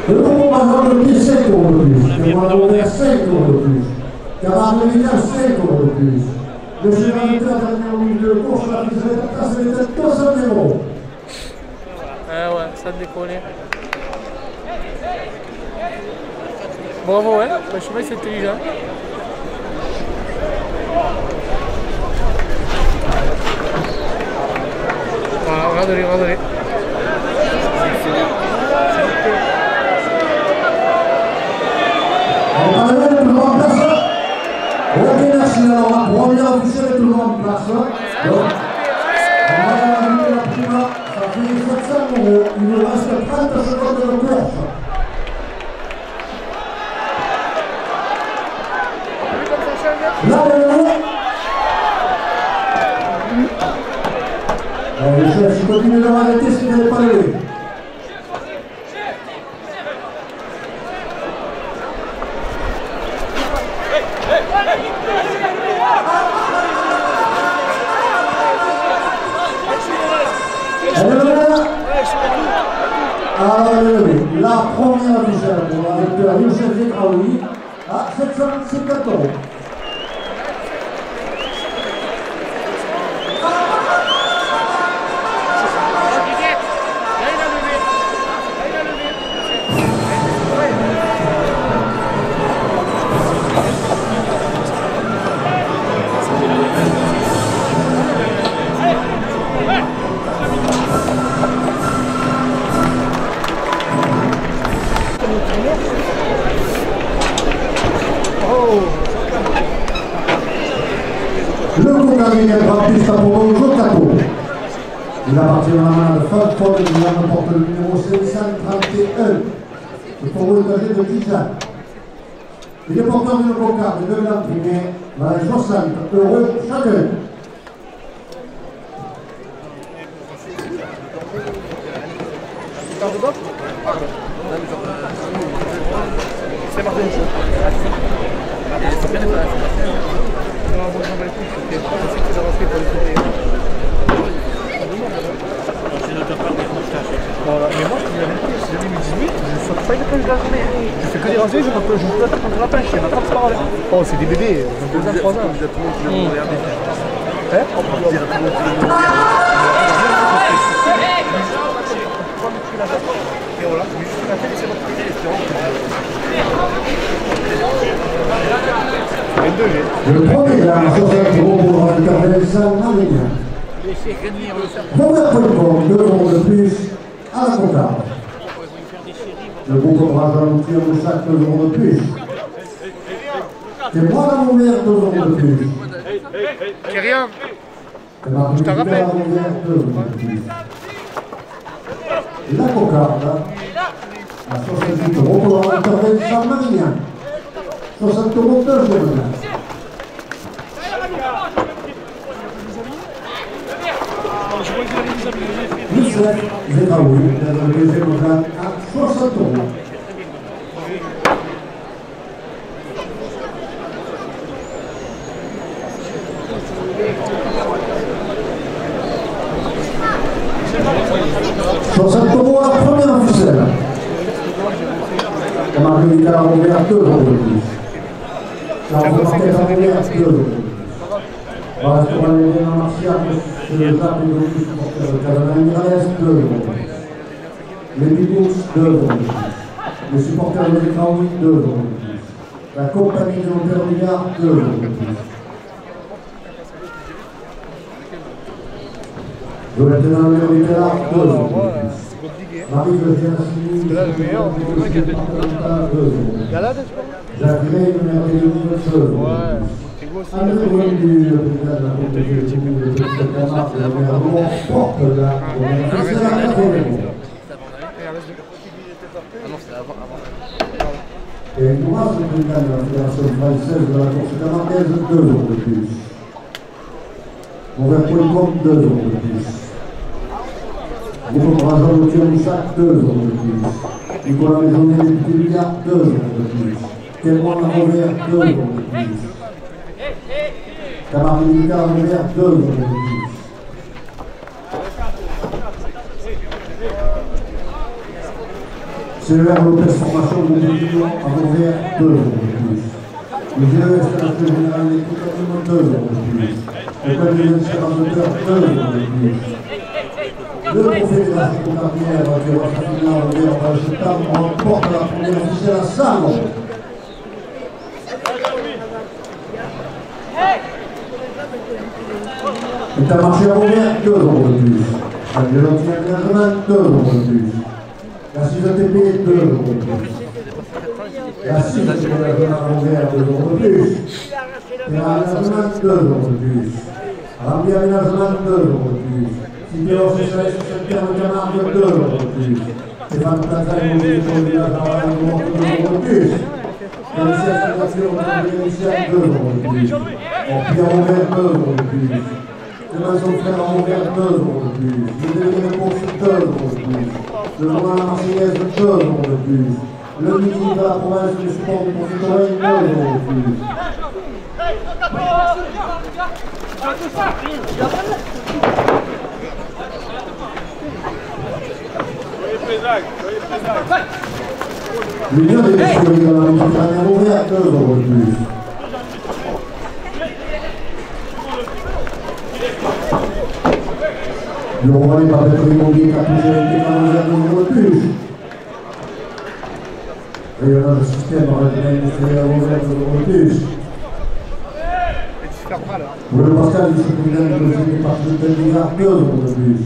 Le groupe Mazan de Pied 5 euros de plus. Le Moulin 5 euros de plus. Camargue Médicale 5 euros de plus. Le général de terre dernier au milieu de course, la ficelle est à 200 euros. Ah ouais, ça te décollait. Bravo, ouais, je sais pas si c'est intelligent. Voilà, regardez, regardez. On va lever tout le monde en place. Ok, merci. Alors, la première officielle est tout le monde en place. Donc, on va inviter la prima. Ça fait 700 euros. Il nous reste 30 secondes de course. Là, le chef, il continue de m'arrêter si vous n'avez pas levé. première officielle pour la docteur Youssef Zekraoui à 754 €. Le Concarneau gagnera plus pour Joe Capo. Il appartient à la main de Fab Paul, il remporte le numéro 531. C'est pour eux âgé de 10 ans. Il est porteur d'une cocarde de l'imprimé dans les 60 € chacun. C'est Martin. Voilà. Mais moi, je dis la vérité, si j'avais mis 18, je ne saute pas une pêche de la journée. Je fais que des rasés, je peux attaquer contre la pêche, il y en a 30 par là. Oh, c'est des bébés, ils ont 2 ans, 3 ans. Hein? On peut dire à tout le monde qui l'a et voilà, je vais juste la télé, c'est votre côté, espérons que... Le premier là, 60 € pour le carnet Saint-Marien. Première point de compte, 2 € de plus à la cocarde. Le bon courage à l'outil de chaque 2 € de plus. C'est moi la Montbert, 2 € de plus. C'est rien. Je te rappelle. La cocarde à 68 € pour le carnet Saint-Marien. 60 € deuxième. Youssef Zekraoui, dans le deuxième plan à 60 €. €60 à la première officielle. Marguerite à la Robert, 2 € de plus. La remarquée à la Robert, 2 € de plus. Voilà, pour aller dans Martial, c'est le Zap et le supporter de Catalan, il reste 2 € de plus. Les Bigous, 2 € de plus. Les supporters de Zekraoui, 2 € de plus. La compagnie de l'Hôtel-Billard, 2 € de plus. Le lieutenant de l'Hôtel-Billard, 2 € de plus. Marie de Giassini, là, le meilleur, c'est le mec qui a fait Galade, je crois. Jacques Rey, le maire de l'Union, 2 € de plus. André Brundu, le président de la Communauté de Camargue, le maire de Rouen, porte la officielle à 4 €. Et Gouras, le président de la Fédération française de la course camarguaise, 2 € de plus. Mauvais point de compte, 2 € de plus. Groupe Rajon de Thierry-Moussac, 2 € de plus. Nicolas Maisonnet, député du Gard, 2 € de plus. Témoin de Robert, 2 € de plus. Camargue Militaire Robert, 2 € de plus. CER Lopez Formation de Montpellier à Robert, 2 € de plus. Le GES Canapé Général d'équipe, 2 € de plus. Le Code de l'Instituteur, 2 € de plus. Le Confédération Concarnière qui va finir en septembre remporte la première officielle à 100 €. C'est un marché à Robert, 2 € de plus. La Gélantie Engagement, 2 € de plus. La 6ETP, 2 € de plus. La 6 de l'Engagement à Robert, 2 € de plus. Terrain Engagement, 2 € de plus. Rambia Aménagement, 2 € de plus. Cité Socialiste sur le terme de Camargue, 2 € de plus. Stéphane Plaza, immobilier pour le village à Rouen, 2 € de plus. Commissaire Sénature, initiale, 2 € de plus. Pierre Robert, 2 € de plus. Demain son frère Robert, 2 € de plus. Le délégué de course, 2 € de plus. Le journal La Marseillaise, 2 € de plus. Le midi de la province du sport du Concitoyen, 2 € de plus. Soyez présents. L'Union des Messieurs dans la Méditerranée ouvert 2 € de plus. Le Rouen n'est pas peut-être immobilier qui a touché l'équipement ouvert 2 € de plus. Rayonnage système dans la domaine industrielle ouvert 2 € de plus. Pour le Pascal, il se combine de l'OCD par le Telvizar 2 € de plus.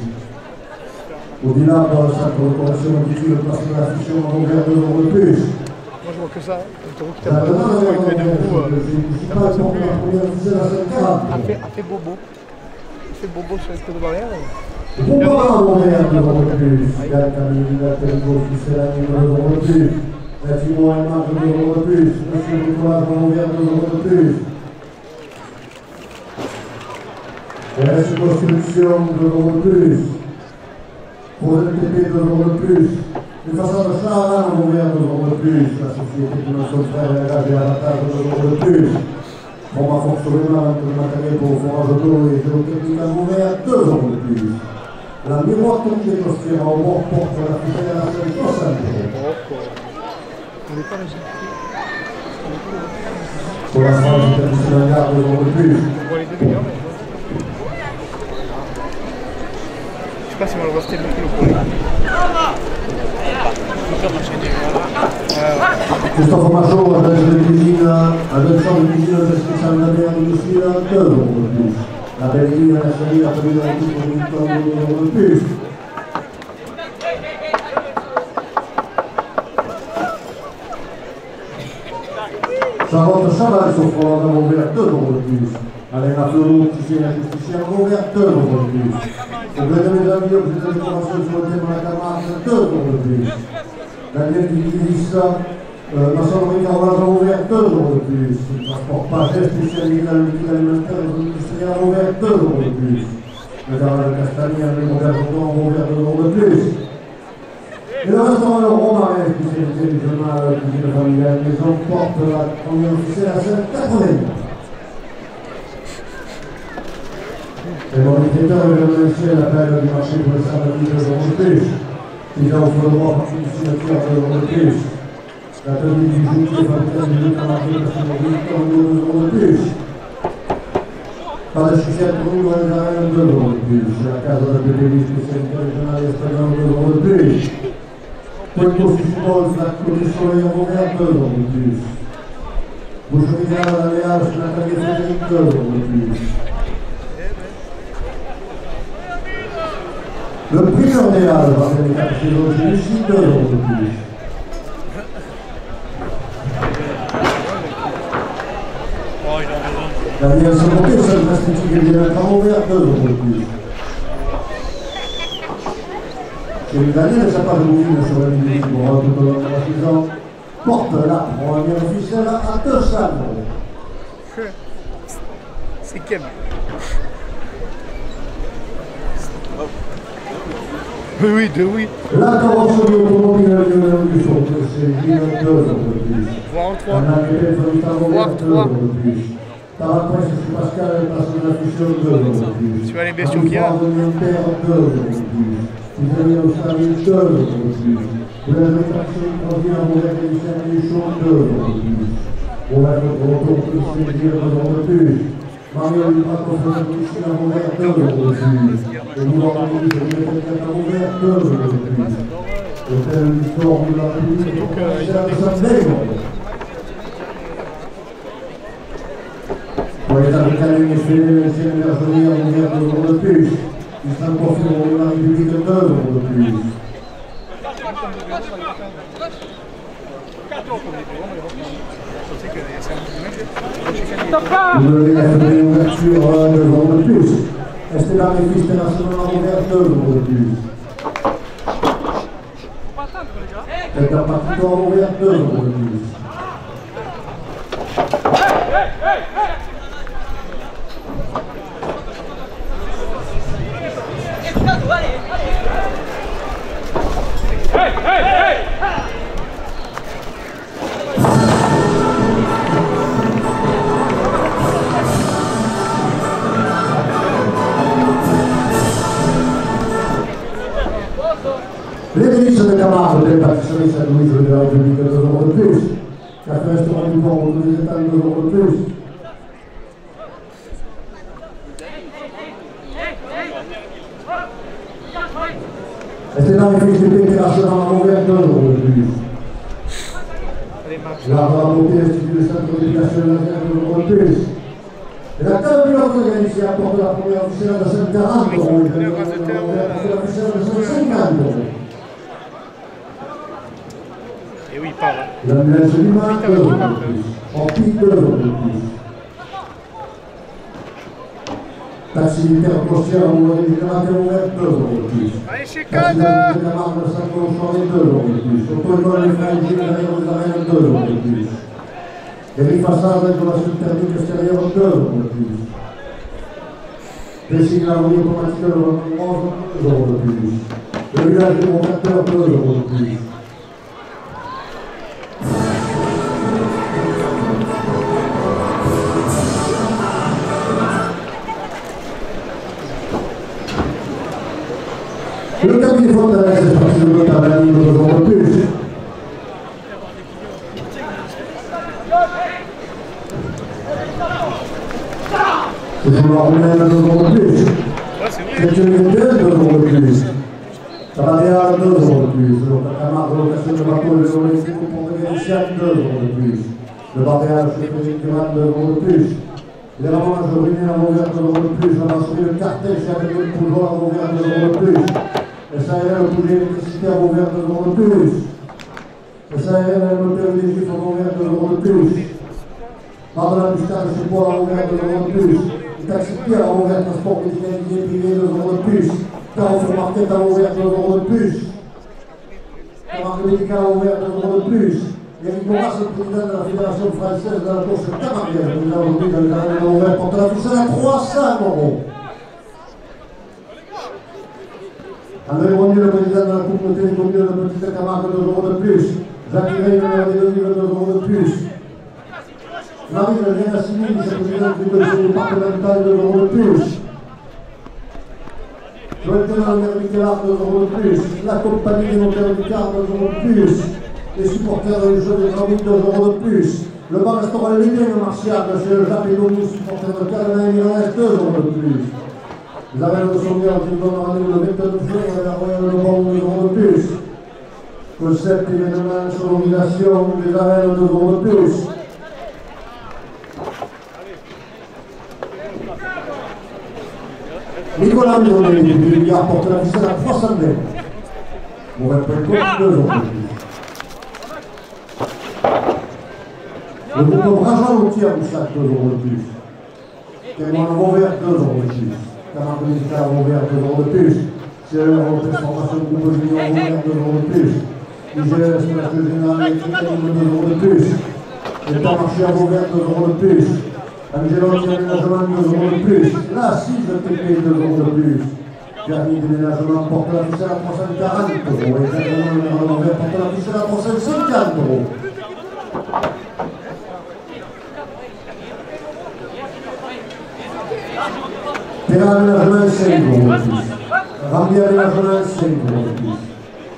Au-delà, dans le centre de correction modifie le placement de la fiction en ouvert 2 € de plus. Moi je vois que ça, le taureau qui tape avec les deux roues. A fait bobo. Il fait bobo sur les queues de barrière. Pourquoi en ouvert 2 € de plus? Yann Camille, la Telco, Fissela, 2 € de plus. Bâtiment et marque 2 € de plus. Monsieur Nicolas, en ouvert 2 € de plus. RS Construction, 2 € de plus. Projet TP, 2 € de plus. Une façon de Charan, on ouvert 2 € de plus. La société de notre frère engagée à la table, 2 € de plus. Bon, ma fonctionnement, le matériel pour forage auto et géotechnique à ouvert, 2 € de plus. La miroir technique de au bord porte la fédération 60 €. Pour la France, l'établissement de garde, 2 € de plus. On voit les 2 millions, mais... Je sais pas si on va le rester le kilo pour lui. Christophe Machot, adresse de cuisine, adresse de cuisine, spécial de la mer industrielle, 2 € de plus. La Belgique, la série, la tenue de l'équipe pour 2 € de plus. Charlotte Chaval, sauf qu'on a ouvert 2 € de plus. Alain Fleureau, qui fait la justice, a ouvert 2 € de plus. Au gré de mes amis, au plus de décoration sur le thème de la Camargue, 2 € de plus. Daniel Divis, maçonnerie Carvalho a ouvert 2 € de plus. Le transport Paget, spécialisé dans le liquide alimentaire et industriel, a ouvert 2 € de plus. Le garage de Castagny, avec Robert Jourdan, a ouvert 2 € de plus. Et le restaurant Le Romarin, spécialisé régionale, cuisine familiale, maison, porte la première officielle à 5,80 €. Et mon éditeur et le monsieur l'appel du marché pour le samedi 2 € de plus. Il a offert le droit par une signature 2 € de plus. La tenue du joutier fabriquant du lutte à marquer de son éditeur 2 € de plus. Par la chaussette rouge dans les arènes 2 € de plus. La case de la BPI spécialité régionale espagnole 2 € de plus. Puerto Football, Flaco du Soleil en ouvert 2 € de plus. Boucherie Gare, l'Alliage, Nathalie Frédéric 2 € de plus. Le prix Ornéal va faire des capsules ici 2 € de plus. Daniel Semonté, seul plastique et généralement ouvert 2 € de plus. Chez Daniel, ça pas de mouvement sur la ligne pour un tout au long de la saison. Porte là pour un bien officiel à 200 €. C'est Kem. Oui, de oui. La carrosserie automobile du son, c'est 2 € de plus. Voire en 3. Voire 3. Par après, c'est Pascal, parce que la fusion 2 € de plus. Tu vois les bestiaux qu'il y a 2 € de plus. Vous avez au service 2 € de plus. Vous avez taxé une première, vous avez des services chauds 2 € de plus. Vous avez le retour de ce qui est 2 € de plus. Mario Lupaco faisait ici un ouvert 2 € de plus. Et vous l'avez dit, vous avez fait un ouvert 2 € de plus. L'hôtel du sport de la République, c'est un samedi. Pour les Africains, les Fédérations Bergerie ont ouvert 2 € de plus. Ils sont confiés au la République 2 € de plus. Vous devez faire une ouverture 2 € de plus. Esteban et Fils International ont ouvert 2 € de plus. Quelqu'un partout ont ouvert 2 € de plus. Les ministres de Camargue de pâtisserie Saint-Louis de la République de 2 euros de plus. Café Restaurant du Pont de les États de 2 euros de plus. Et c'est dans les félicité internationales en ouvert 2 euros de plus. L'art de la beauté, l'Institut de Centre d'éducation de la 2 euros de plus. Et la table pilote organisée apporte la première officielle de 140 euros et la première officielle de 150 euros. Et oui, pas. L'ambulance humaine, 2 euros de plus. En pique, 2 euros de plus. Taxi militaire costière en ouvert général ouvert, 2 euros de plus. Allez, chez Taxi de la marque de Saint-Claude soirée, 2 euros de plus. Auto-école des freins généraux des arènes, 2 euros de plus. Les façades d'information thermique extérieure, 2 euros de plus. Les signes à rouille automatique de l'environnement, 2 euros de plus. Le village du montateur, 2 euros de plus. Le cabinet Fontanet, c'est parti de l'autre à la ligne de 2 euros de plus. C'est pour la romaine 2 euros de plus. C'est une mutuelle 2 euros de plus. Ça va bien à 2 euros de plus. La Camargue de location de bateau et de l'Olympique au pont de Vénitienne, 2 euros de plus. Le barréage de Pénétural, 2 euros de plus. Les ramages de Brunet à Vauvert, 2 euros de plus. La masserie de Cartel chez Amélie de Pougeot à Vauvert, 2 euros de plus. SARL au bouger électricité à Vauvert, 2 euros de plus. SARL à l'hôtel des Gifs à Vauvert, 2 euros de plus. Par de la Buscade chez Paul à Vauvert, 2 euros de plus. Taxi Pierre à Vauvert, transport médicalisé privé, 2 euros de plus. Carrefour Market à Vauvert, 2 euros de plus. Camargue médical à Vauvert, 2 euros de plus. Yannick Moras, le président de la Fédération française de la course camarguaise, nous avons dit dans les arènes de Vauvert, porte la ficelle à 300 euros. André Bonnier, le président de la communauté des communes de Petite Camargue, 2 euros de plus. Jacques Rey, le maire des Denis, 2 euros de plus. Marie de Génassini, vice-présidente du conseil départemental, 2 euros de plus. Joël Tenant, le maire du Quélard, 2 euros de plus. La compagnie des notaires du Quart, 2 euros de plus. Les supporters du jeu des Grandes, 2 euros de plus. Le bar restaurant Lévin, Martial, chez le Jacques et Domus, supporter de Calais et Milanès, 2 euros de plus. Les arènes de Sommières qui donnent rendez-vous le 29 juin à la Royale de Bon, 2 euros de plus. Concept événement, sonorisation, des arènes, 2 euros de plus. Nicolas Midonnet, du Ligard, porte la ficelle à 300 mètres. Pour un point de 2 euros de plus. Le groupe Rajan Loutier à Boussac, 2 euros de plus. Témoin de Vauvert, 2 euros de plus. Camargue médical à Vauvert, 2 euros de plus. CE transformation de groupe Junior à Vauvert, 2 euros de plus. IGS, Station Générale électrique, 2 euros de plus. Intermarché à Vauvert, 2 euros de plus. Angelotti aménagement, 2 euros de plus. La 6 de TP, 2 euros de plus. Permis de déménagement porte la ficelle à 340 euros. Exactement, le maire de Vauvert porte la ficelle à 350 euros. Terrain aménagement, 5 euros de plus. Rambli aménagement, 5 euros de plus.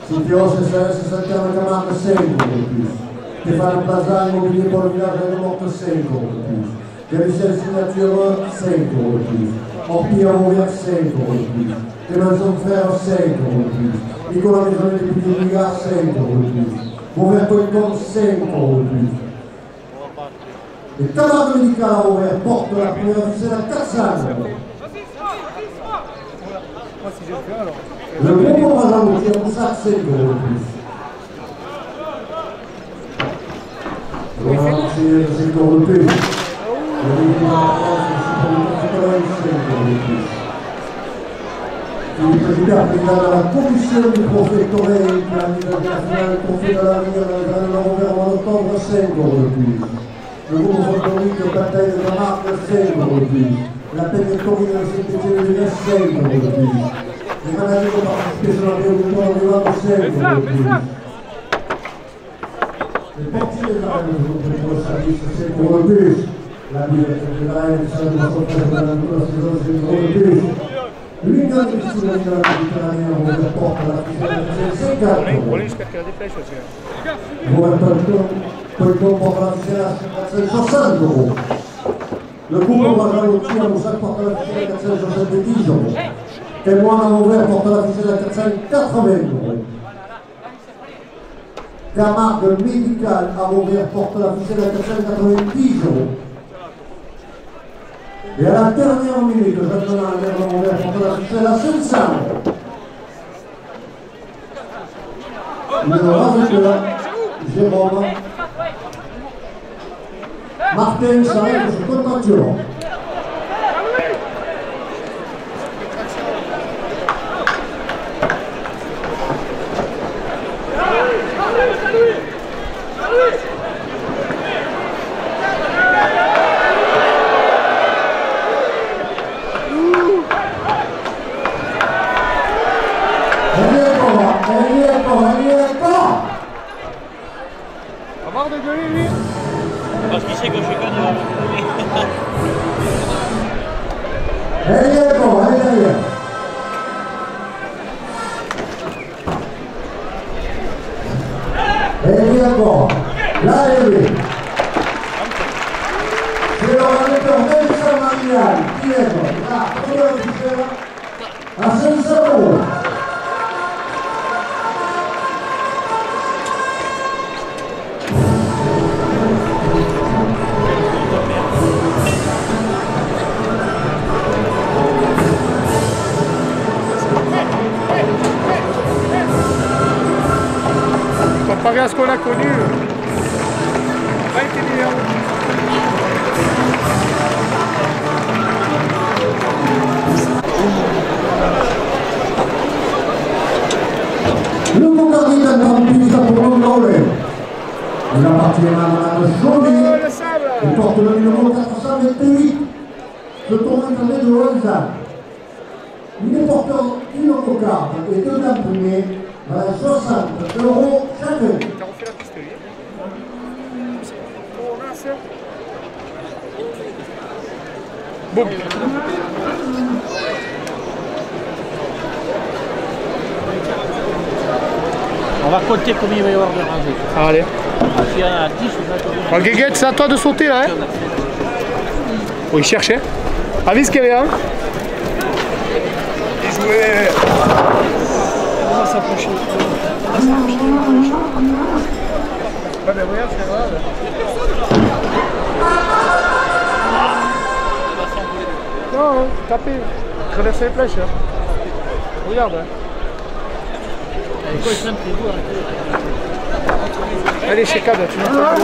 Citios SAS, Saint-Terre de Camargue, 5 euros de plus. Stéphane Plaza, immobilier pour le village de Morte, 5 euros de plus. Véricelle signature, 5 euros de plus. Orpi à Vauvert, 5 euros de plus. Clémenceau Frère, 5 euros de plus. Nicolas Maisonnet, député du Ligard, 5 euros de plus. Vauvert-Coïcon, 5 euros de plus. Et Camargue médical à Vauvert porte la première ficelle à 400 euros. Le groupe Rajan Loutier à Boussac, 5 euros de plus. Le marché de 5 euros de plus. Le ministre de la France, le 5 euros de plus. Le président de la commission du préfectorat qui a mis la finale trophée de l'avenir dans les années Vauvert en octobre, 5 euros de plus. Le groupe photonique Bataille de Camargue, 5 euros de plus. La peine de Torino de Saint-Étienne-de-Ville, 5 euros de plus. Les maladies qui ont participé sur la réunion de l'Europe, 5 euros de plus. Les portiers des arènes pour le service, 5 euros de plus. La bibliothèque de l'arène, ça nous a sorti de la saison, 5 euros de plus. L'union des piscines méditerranéennes ouvert porte à la ficelle à 50 On euros. est jusqu'à faire des flèches aussi. Rouen Polton porte à la ficelle à 460 euros. Le couple Royal au tir à Moussac porte à la ficelle à 470 euros. Témoin à Vauvert porte à la ficelle à 480 euros. Camargue médicale à Vauvert porte à la ficelle à 490 euros. Et à la dernière minute, je donne à la mère de Vauvert porte à la ficelle à 500 euros. Le rajouteur, Jérôme, Martin, ça règle ce contractuel. Marre de gueuler lui. Parce qu'il sait que je suis connu. Allez, derrière. Et encore. Là, elle est. C'est l'ordinateur Nelson Marial qui est là, première officielle, à 500 euros. Comparé à ce qu'on a connu, pas été meilleur. Le Montgardier d'Antoine Pizza pour l'Andoré. Il appartient à Madame Chauvet. Il porte le numéro 428. Le tournoi de Lausanne. Il est porteur d'une autocarte et deux d'imprimés à 60 € chacun. T'as refait la piste, lui. Oh, mince. Boum. On va compter combien il va y avoir de rangées. Allez. S'il y en a 10 ou 20. Oh, Guéguette, c'est à toi de sauter là. Hein. Oh, il cherchait. Avise qu'il y avait un. Il jouait. On va s'approcher. Ouais, mais regarde, c'est grave. Non, tapez. Traversez les flèches. Hein. Regarde. Hein. Allez, chez Cad, tu m'entends.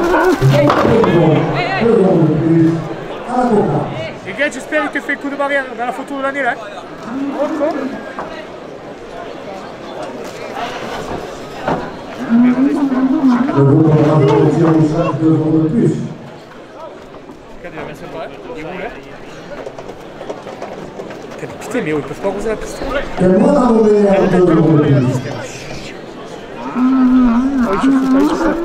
Et gars, j'espère qu'il te fait le coup de barrière dans la photo de l'année là. Montre. Le groupe va sortir au sac 2 jours de plus. Cad, il va bien se barrer. Il roule. Putain, mais ils peuvent pas arroser la piste. Quel mois t'as roulé à 2 jours de plus? Ah oui, tu fous, tu fous.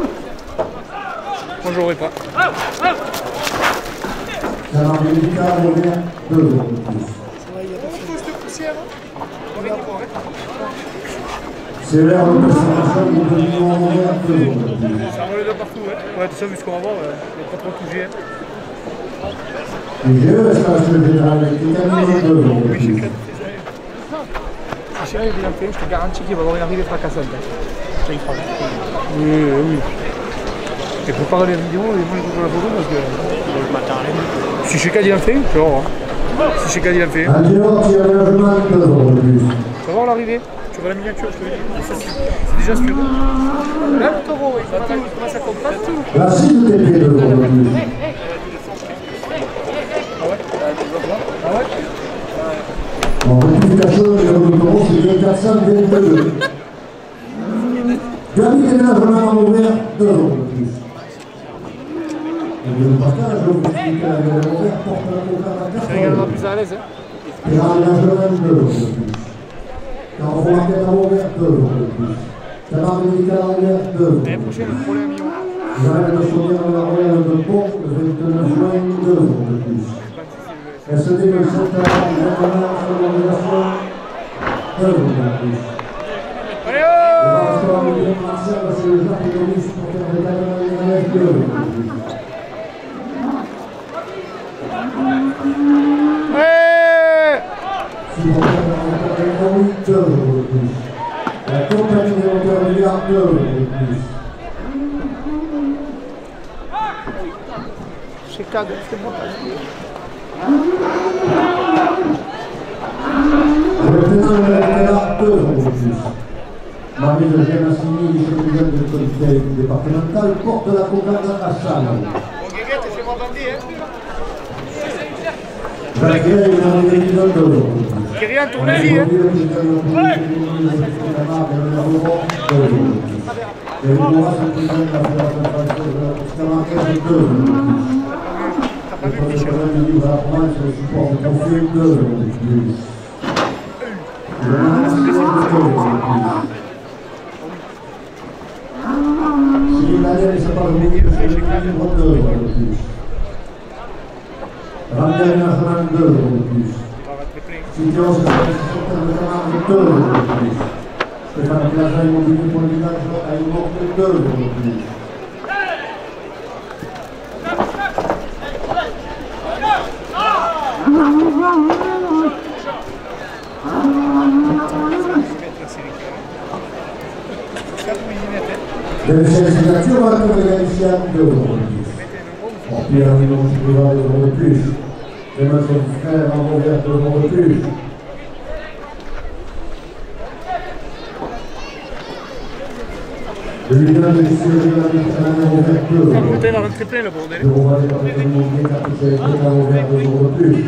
Moi, je l'aurais pas. Ça va médical revient 2 jours de plus. C'est l'air de consommation de l'Union européenne 2 jours de plus. Ça envole de partout, ouais. Ouais, tout ça, vu ce qu'on va voir, il n'y a pas trop touché. Et j'ai eu l'installation générale électrique à 2 jours de plus. Si Chéri est bien fait, je te garantis qu'il va avoir une arrivée fracassante. Oui, oui. Et prépare les vidéos et moi je prépare la photo parce que. Si chez Cad il en fait, tu vas voir. Si chez Cad il en fait. Angelo, tu as l'engagement de 2 jours de plus. Tu vas voir l'arrivée. Tu vois la miniature, je te le dis. C'est déjà sûr. Là le taureau, il commence à comprendre tout. La cible des pieds 2 jours de plus. Ah ouais. En rectification, le taureau, c'est 422. Gabi déménagement à ouvert 2 jours de plus. Et le partage, je vous explique que la ville ouvert porte la cocarde à 4 C'est également plus à l'aise. Et l'aménagement 2 jours de plus. Carrefour Market à ouvert 2 jours de plus. Canard médical à ouvert 2 jours de plus. L'année prochaine, le problème est million. J'arrête de souvenir de la Royale de Pont le 29 juin 2 jours de plus. SD de 7 ans, 21 ans sur l'organisation. 2 euros de plus. Allez, Le oh restaurant de Guillaume Martial, c'est le Jacques Egoïs pour faire des cadeaux et des manèges 2 euros de plus. Ouais. Supporter de l'Egoïs, 2 euros de plus. La compagnie des moteurs de Liard, 2 euros de plus. C'est cadeau, c'est bon. Le lieutenant de la 2 euros de plus. Marie de Génassini, chef de comité départemental, porte la cocarde à Salle. C'est moi bandit, hein. Jacques, il a enlevé 2 euros de plus. Qui rien tourne la vie, hein. Sentiamo se il 2 euro di più. Stefano Piazza Immobiliare con il villaggio hai un occhio 2 euro di più. Delle sensazioni anche perché si hanno 2 euro di più. Piano di non si privare 2 euro di più. Et notre frère a ouvert de mon refuge. Le village de Syrie a ouvert 2 euros. Il va rentrer plein le bordel. Le roi des départements capitalisés a ouvert de mon refuge.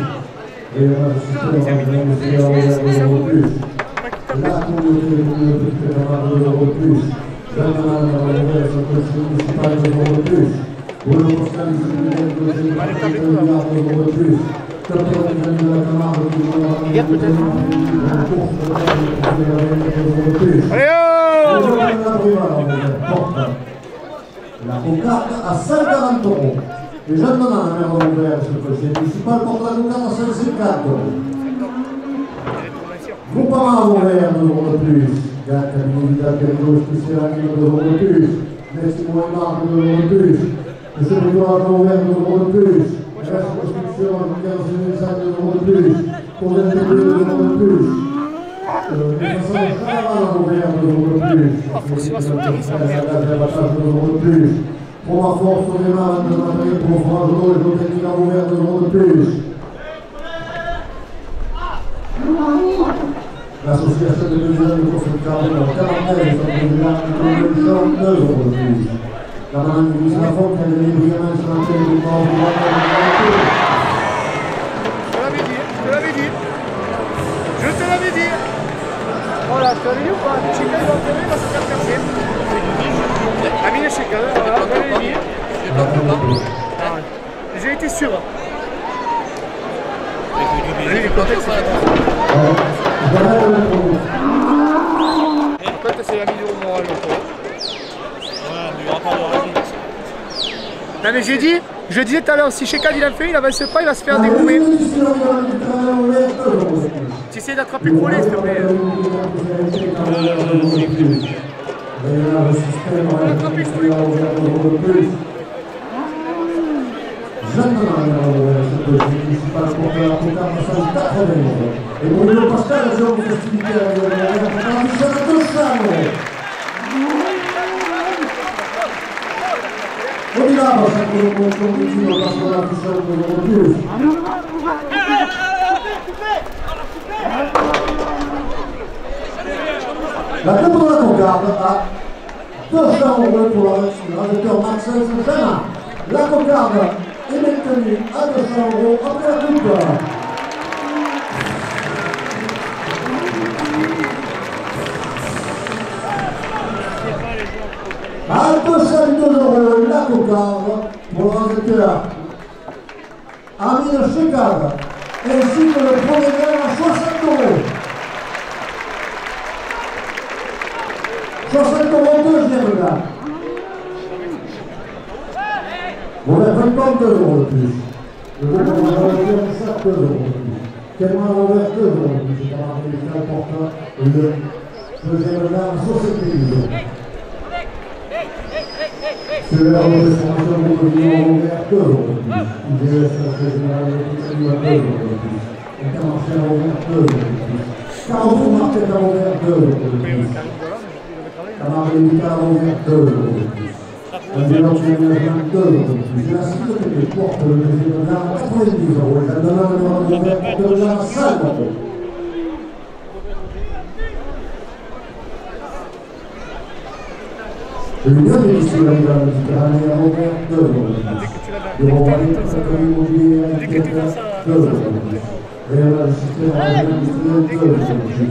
Et le magistrat a ouvert de mon refuge. La communauté de communauté a ouvert de mon refuge. Jean-Marie a ouvert son conseil municipal de mon refuge. Pour le postal du ministère de mon refuge. Allez, la cocarde à 140 euros. Les jeunes maintenant, la mère ouvert sur le conseil municipal porte la cocarde à 150 euros. Vos parents ont ouvert 2 euros de plus. Gare Cabinet Périmaux spécial 2 euros de plus. Merci moi et Marc 2 euros de plus. Monsieur le Président a ouvert 2 euros de plus. La construction a ouvert 2 euros de plus. Pour les 2 euros de plus. Les façons de travail ont ouvert 2 euros de plus. Pour ma force, on démarre de matériel pour Franjo et Jotétique a ouvert 2 euros de plus. L'association de deuxième de construction de la quarantaine, ça 2 euros de plus. La madame de la Fonte, elle est brillamment sur la télé du corps. Je te l'avais dit. Je te l'avais dit. Voilà, tu as vu ou pas? Cheka, il va enterrer, il va se faire percer. Amine Cheka, voilà, je l'avais dit. J'ai été sûr. Les contextes, en fait, c'est la vidéo morale. Non mais j'ai dit, je disais tout à l'heure, si Cheka il a fait, il avance pas, il va se faire dégommer. Tu essaies d'attraper le relais, s'il te plaît. Et pour le Pascal, la zone de festivité Vogliamo sempre un po' vicino alla scuola ufficiale del più. La Coupe de la Cocarde a 200 € pour l'agriculteur Marcel Saint-Germain. La Cocarde est maintenue à 200 € après la Coupe. À 202 € la cocarde pour l'agriculteur Amine Cheka, ainsi que le premier gain à 60 €. 60 € deuxième gain. Vous avez 52 € de plus. Le groupe de la voiture 7 € de plus. Témoin Robert 2 aujourd'hui, c'est un marqué médical portant le deuxième regard sur cette division. C'est l'heure de formation de l'Union Robert 2 aujourd'hui. IDS, la générale de l'Union 2 aujourd'hui. Intermarché Robert 2 aujourd'hui. Carrefour Market à Robert 2 aujourd'hui. Camargue médical Robert 2 aujourd'hui. Ambulance Ménagement 2 aujourd'hui. C'est la sécurité qui porte le deuxième regard à 90 €. Et la demande de Robert porte le regard à 5 €. L'Union des distributeurs de la Méditerranée à Robert 2 aujourd'hui. Le Romain contre l'immobilier à l'Internet 2 aujourd'hui. Réal assisté à la industrielle 2 aujourd'hui.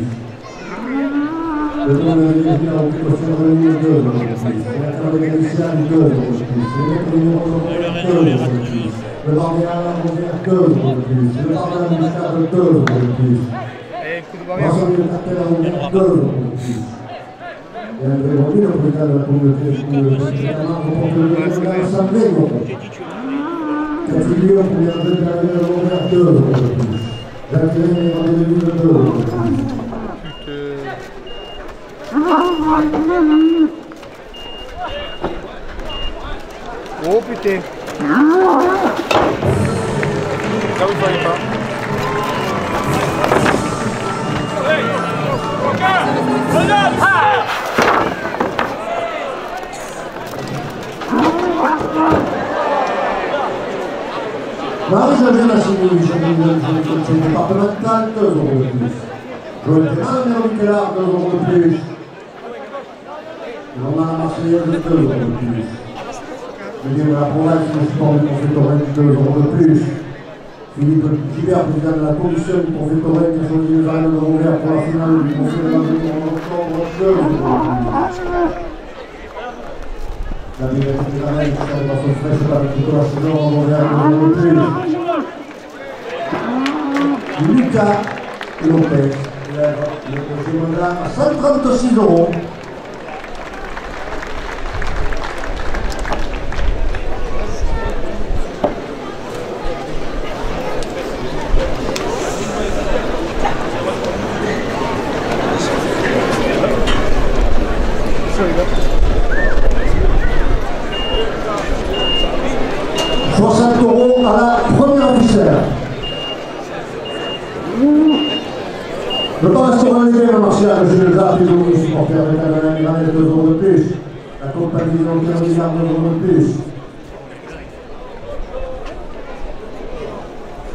Le don de l'énergie à l'occupation de l'Union 2 aujourd'hui. La carte initiale 2 aujourd'hui. L'électronique Robert 2 aujourd'hui. Le barrière à Robert 2 aujourd'hui. Le barrière municipal 2 aujourd'hui. L'ensemble du cartel à Robert 2 aujourd'hui. Et aujourd'hui, le président de la communauté de Camargue remporte le deuxième à l'Assemblée. Cathy Lyon, première de carrière à Robert 2 aujourd'hui. Jacques Rémy, rendez-vous de 2 aujourd'hui. Oh putain. Là où il fallait pas. Marie-Josée Massini, chef départemental, 2 € de plus. Joël Théman, numéro Michel-Art, 2 € de plus. Romain Marseillais, 2 € de plus. Le livre de la province, le sport du Confétorène, 2 € de plus. Philippe Gibert, président de la commission du Confétorène, qui a choisi les arènes de Robert pour la finale du Conseil de l'Angleterre en octobre, 2 € de plus. La direction de la Reine, qui s'est dans son fraîche avec toute la saison, on revient à 2 € de plus. Lucas Lopez, le deuxième regard à 136 €. Le temps restaurant léger, le martial, le jeu de l'art, les autres supporters de la Milanais, 2 € de plus. La compagnie d'Angleterre, 2 € de plus.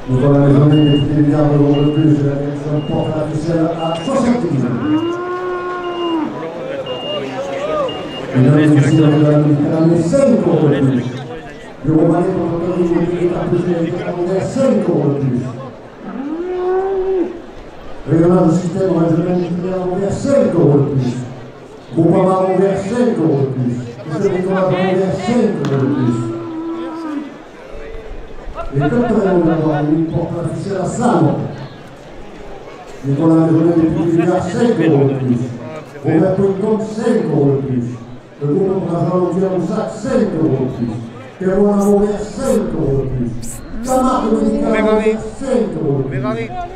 Nous voilà les journées des petits milliards de € de plus. La direction porte la ficelle à 70 €. Mesdames et messieurs, de la Méditerranée, 5 € de plus. Le Romanais contre le Mobilier est appelé à 5 € de plus. Régional du système régional militaire envers 5 € de plus. Groupama envers 5 € de plus. Le territoire envers 5 € de plus. Les 4 € d'avoir une porte officielle à 100 €. Nicolas Régional des Petits Milliards, 5 € de plus. Robert Pointon, 5 € de plus. Le groupe de Jean Laudier Moussac, 5 € de plus. Kérouan envers 5 € de plus. Camargue médical envers 5 € de plus.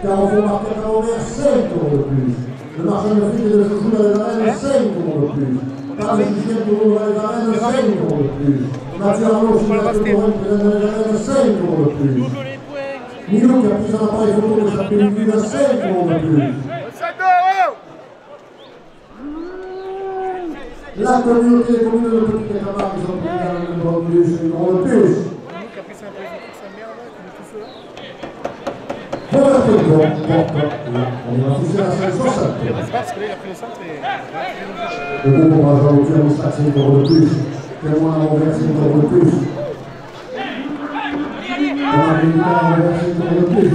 Carrefour Market envers 5 € de plus. Le marchand de frites et de chouchou dans les arènes, 5 € de plus. Par les Julien Tourou dans les arènes, 5 € de plus. Mathieu Arnaud, Julien Tourou, président dans les arènes, 5 € de plus. Nino qui a pris son appareil photo de sa pellicule, 5 € de plus. La communauté des communes de Petite Camargue, ils ont pris un € de plus, 1 € de plus. Robert Pointon porte on est officiel à 160. Parce que là, il a pris le centre et... Le groupe va jouer au tir au sac 5 € de plus. Témoin envers 5 € de plus. Thomas Militaire envers 5 € de plus.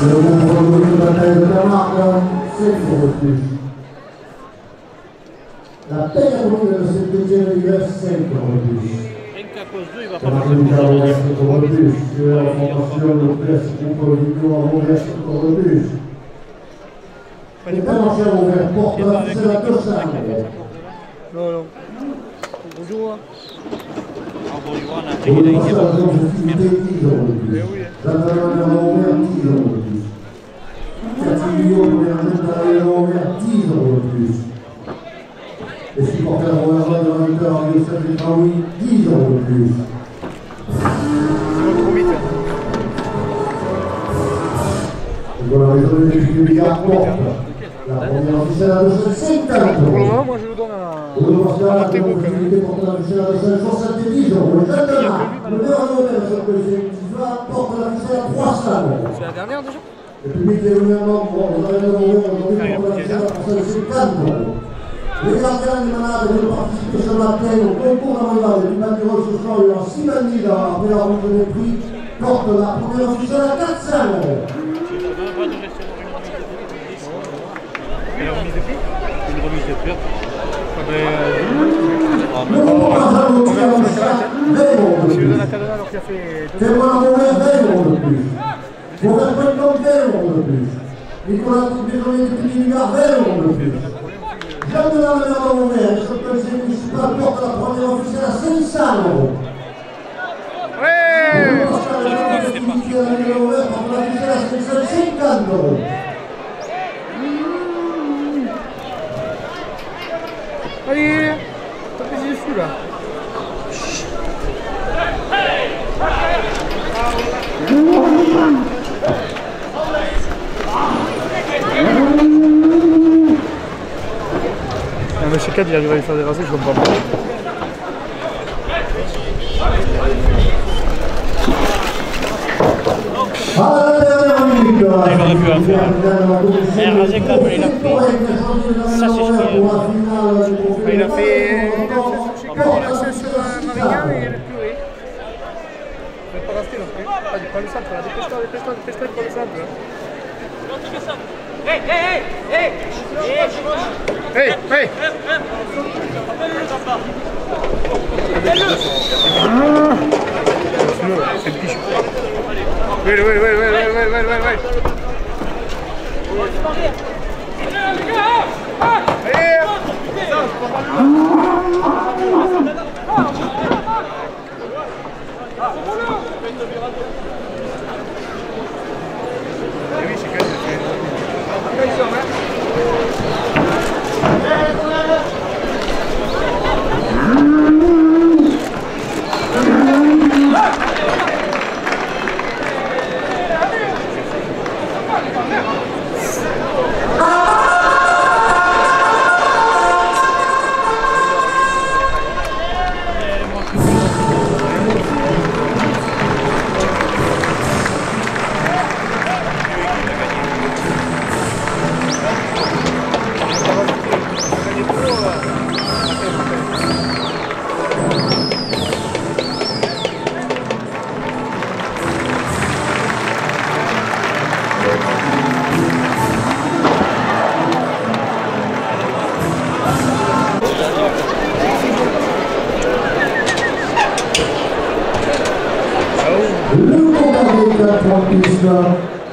Le groupe va jouer une bataille de Camargue, 5 € de plus. La paix à commune de cette deuxième hiver, 5 € de plus. Thomas Militaire envers 5 € de plus. La formation de presse groupe Victor envers 5 € de plus. Les planchers ouverts portent la ficelle à 200 €. Non, non. Bonjour. bon, il y aura un Pour le intégré. passage de longévité, 10 euros de plus. J'attends un ouvert, 10 euros de plus. 4 millions pour les jeunes d'arrière ouvert, 10 euros de plus. Les supporters royaux de l'Inter en Youssef et Traoui, 10 euros de plus. Trop vite. Et dans la région de Bigard porte la première officielle à 250 Pour le euros. moment, moi je le donne à. Pour le Martial, la Montego quand même. possibilité pour la officielle à 270 euros. Et maintenant, le meilleur modèle sur le FIFA porte la officielle à 300 euros. C'est la dernière déjà. Le public est venu à Membre, les arènes de Montréal aujourd'hui pour la officielle à 350 euros. Les gardiens des malades veulent participer ce matin au concours d'arrivage du Manuel ce soir et en 6 manila après la remise des prix porte la première officielle à 400 euros. Et la remise de prix. Une remise de fleurs. Le concours d'arrivage au Montréal en 20 euros de Je lui plus. donne à Cadena alors qu'il a fait 2 Témoin à Montréal 20 euros de plus. Pour faire point de 20 euros de plus. Nicolas Béjolier du Petit Ligard 20 euros de plus. Jean de la Mer de Montréal, le conseil municipal porte la première officielle à 500 euros. Ouais. Allez, t'as plaisir dessus là. Un monsieur 4 il arrive à lui faire des races, je comprends pas. Il aurait pu en faire. Et Razek là, il a fait. Ça, c'est sûr. Il a fait. Il a fait sur Marignan et il a pleuré. Il ne va pas rester non plus. Ah, il prend le centre là. Dépêche-toi, il prend le centre. Hey, hey, hey! Hey, hey! C'est le pichou. Oui.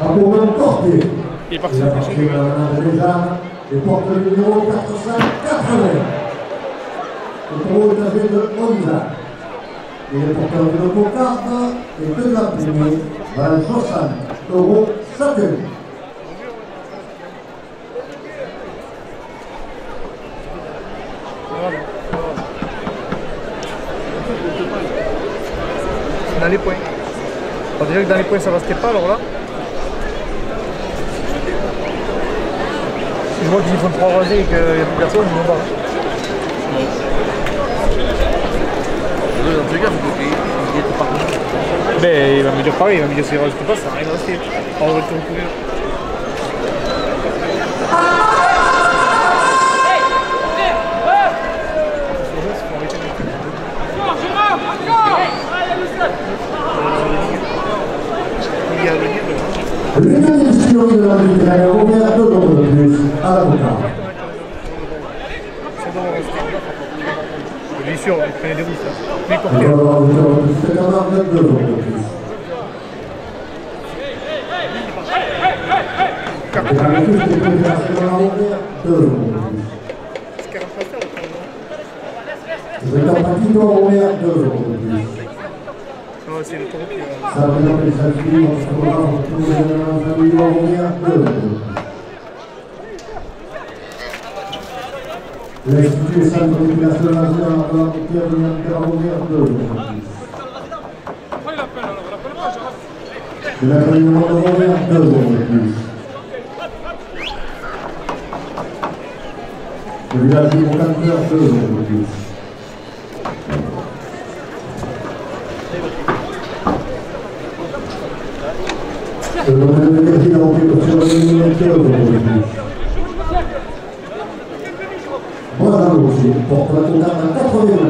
a pour même porté. Il est parti. Il a parti déjà et porte le numéro 480. Le pro est âgé de 11 ans. Il est porteur de cocarde et de la primée, valent 60 € chacun. Dans les points. Alors déjà que dans les points ça restait pas, alors là. Si je vois qu'ils font 3 rangées et qu'il n'y a plus personne, je m'en bats. Dans tous les cas, il était parti. Mais il va me dire pareil, il va me dire si il ne reste pas, ça n'a rien à rester. On va le courir. L'union de la Méditerranée a ouvert 2 € de plus à l'avocat. Bien sûr, il prenait des rousses là. Mais pour On va avoir une heure de plus, c'est quand même 2 € de plus. Et la réduction des préférences a ouvert 2 € de plus. C'est 40 pasteur, le Je vais t'en partir, on ouvert 2 € de plus. Non, c'est le taureau qui va. Ça va être les salles on se revoit pour les amis de Rouvert 2. L'Institut des salles de régulation nationale de la routière de Rouvert 2. De l'accompagnement de Rouvert 2 de plus. Le village du Montagneur 2 de plus. Le domaine de l'énergie a rempli le sur les militaires de plus. Bravo aussi, porte la condamne à 89.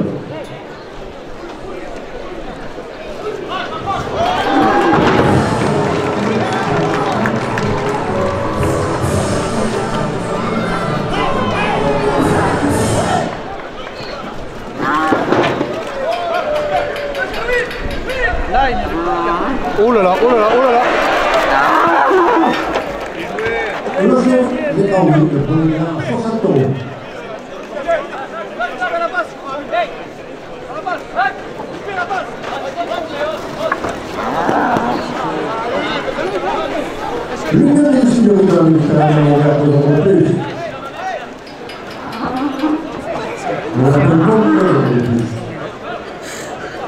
Là, il y a oh là là, oh là là, oh là là. Et le jour, il est en vue de premier à 60 €. L'union des studios de la ministère de l'Ouvert de l'Europe plus. On appelle comme le plus.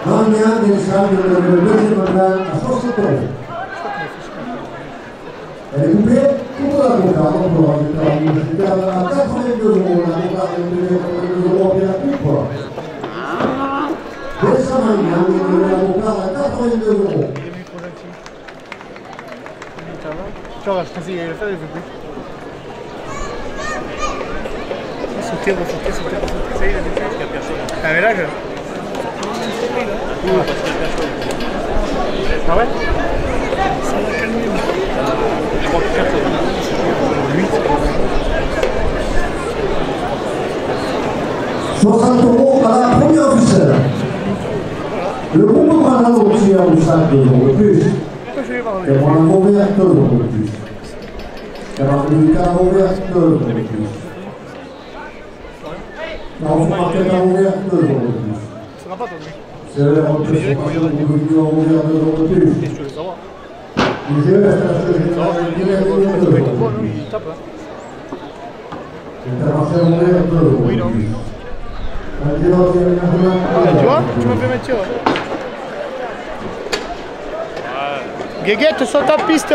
Magna del Salve le deuxième mandat à 60 €. Elle est coupée pour la cocarde pour la universitaire à 82 €. La cocarde est 82 € et la coupe. Dessa Magna est la cocarde à 82 €. Tu vois, je pensais qu'il allait le faire, il ne fait plus. Sauter, ressortir, sauter, ressortir. Ça y est, il a décidé. Il n'y a personne. Ah, mais là, je. Ah ouais? Ça va calmer. Je crois que personne. 60 € à la première officielle. Le groupe prend la routière du sac 2 € de plus. Et prend la Rouvert 2 € de plus. Et prend le cas Rouvert 2 € de plus. Non, on marque la Rouvert 2 € de plus. Ça va pas, toi, c'est la représentation du Rouvert 2 € de plus. qu'est-ce que tu veux savoir? Les jeux restent à ce que Il tape, hein. Intervention Rouvert 2 € de plus. Tu vois? Tu m'as fait mettre tir. Guéguette, saute en piste.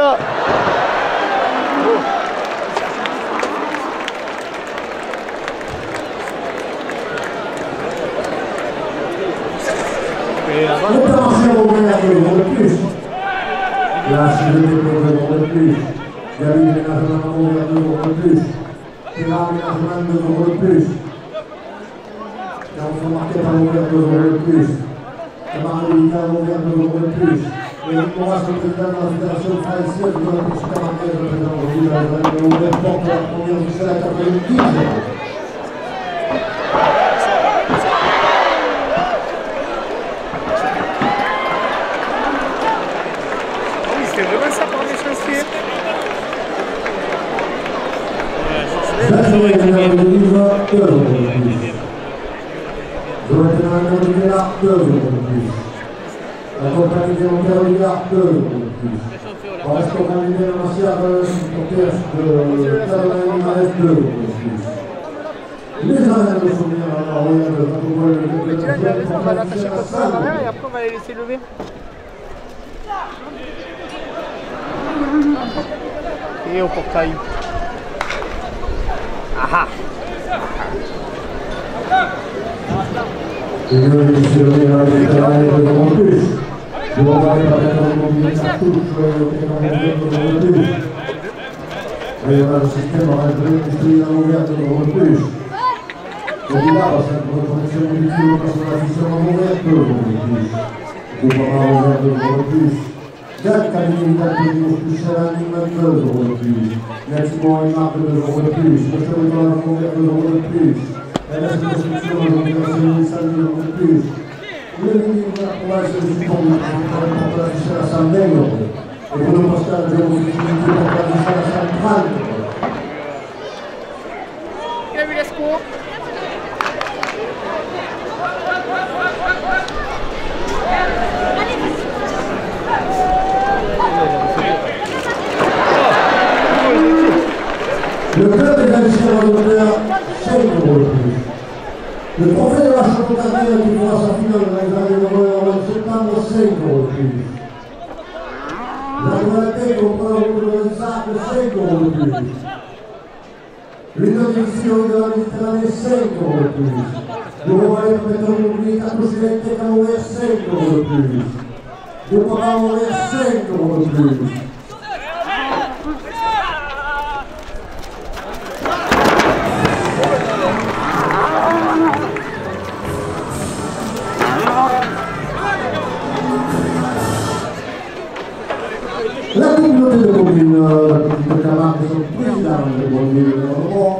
Intervention Rouvert 2 € de plus. La CGT 2 € de plus. Gabi Ménagement Rouvert 2 € de plus. Terrain Ménagement 2 € de plus. Et on faut marquer par Rouvert 2 € de plus. Et Marie-Lika Rouvert 2 € de plus. Et Nicolas, le président de la Fédération française de la Piste Marquez, le président de village de Rouvert porte la première officielle à 90 €. C'est vraiment ça par les chanciers. La compagnie de Monterrey 2 € de plus. On reste au candidat de Martial de Caroline 2 € de plus. Les arènes de souvenir à la Royale de on va l'attacher comme ça en arrière et après on va les laisser lever. Et au portail. Ah et le souvenir à la Royale de plus. Je vais parler par exemple de cartouche, de plus. Et le système a réintroduit un ouvert de plus. Et là, parce que votre connexion multiple passe à la fiction ouverte de plus. Vous pouvez avoir ouvert de plus. Quatre cabinets d'activité plus cher à 2 € de plus. Nettement une marque de 2 € de plus. Le chemin de la ouvert de 2 € de plus. Et la construction de l'opération initiale de 2 € de plus. Le minimum de la province de Supporte pour la fichière à 100 €. Et pour le postal de l'opération pour la fichière à 130 €. Il a vu la secours. Allez, Le club des Galiciens Volontaires, 5 euros de plus. Le trophée de la Château-Cartier qui fera sa finale dans les années 9 septembre, 5 euros de plus. La Nouvelle contre la route de l'Isaac, 5 euros de plus. L'Union division de la Méditerranée, 5 euros de plus. Le Royaume Pétrolier, Capuchinette, Canoë, 5 euros de plus. Le Papa-Moré, 5 euros de plus. La communauté de communes de Camargue et son président de Bonville de Normand,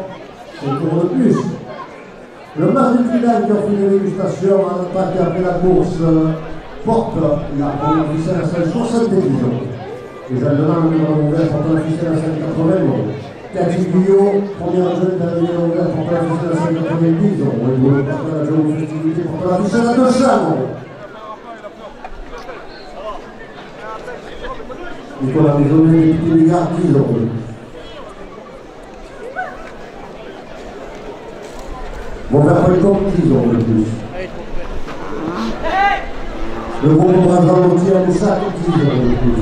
5 euros de plus. Le match de finale qui a fait une dégustation à l'attaque après la course porte la première ficelle à 70 euros. Les Allemands, le numéro ouvert, portent la ficelle à 180 euros. Cathy Guyot, première adjointe à la numéro ouvert, porte la ficelle à 190 euros. Et le porte la journée de festivité, porte la ficelle à 200 euros. Nicolas Maisonnet, député du Gard, 10 euros. Bon, vers Polcom, 10 euros de plus. Le groupe Brazil à Moussac, 10 euros de plus.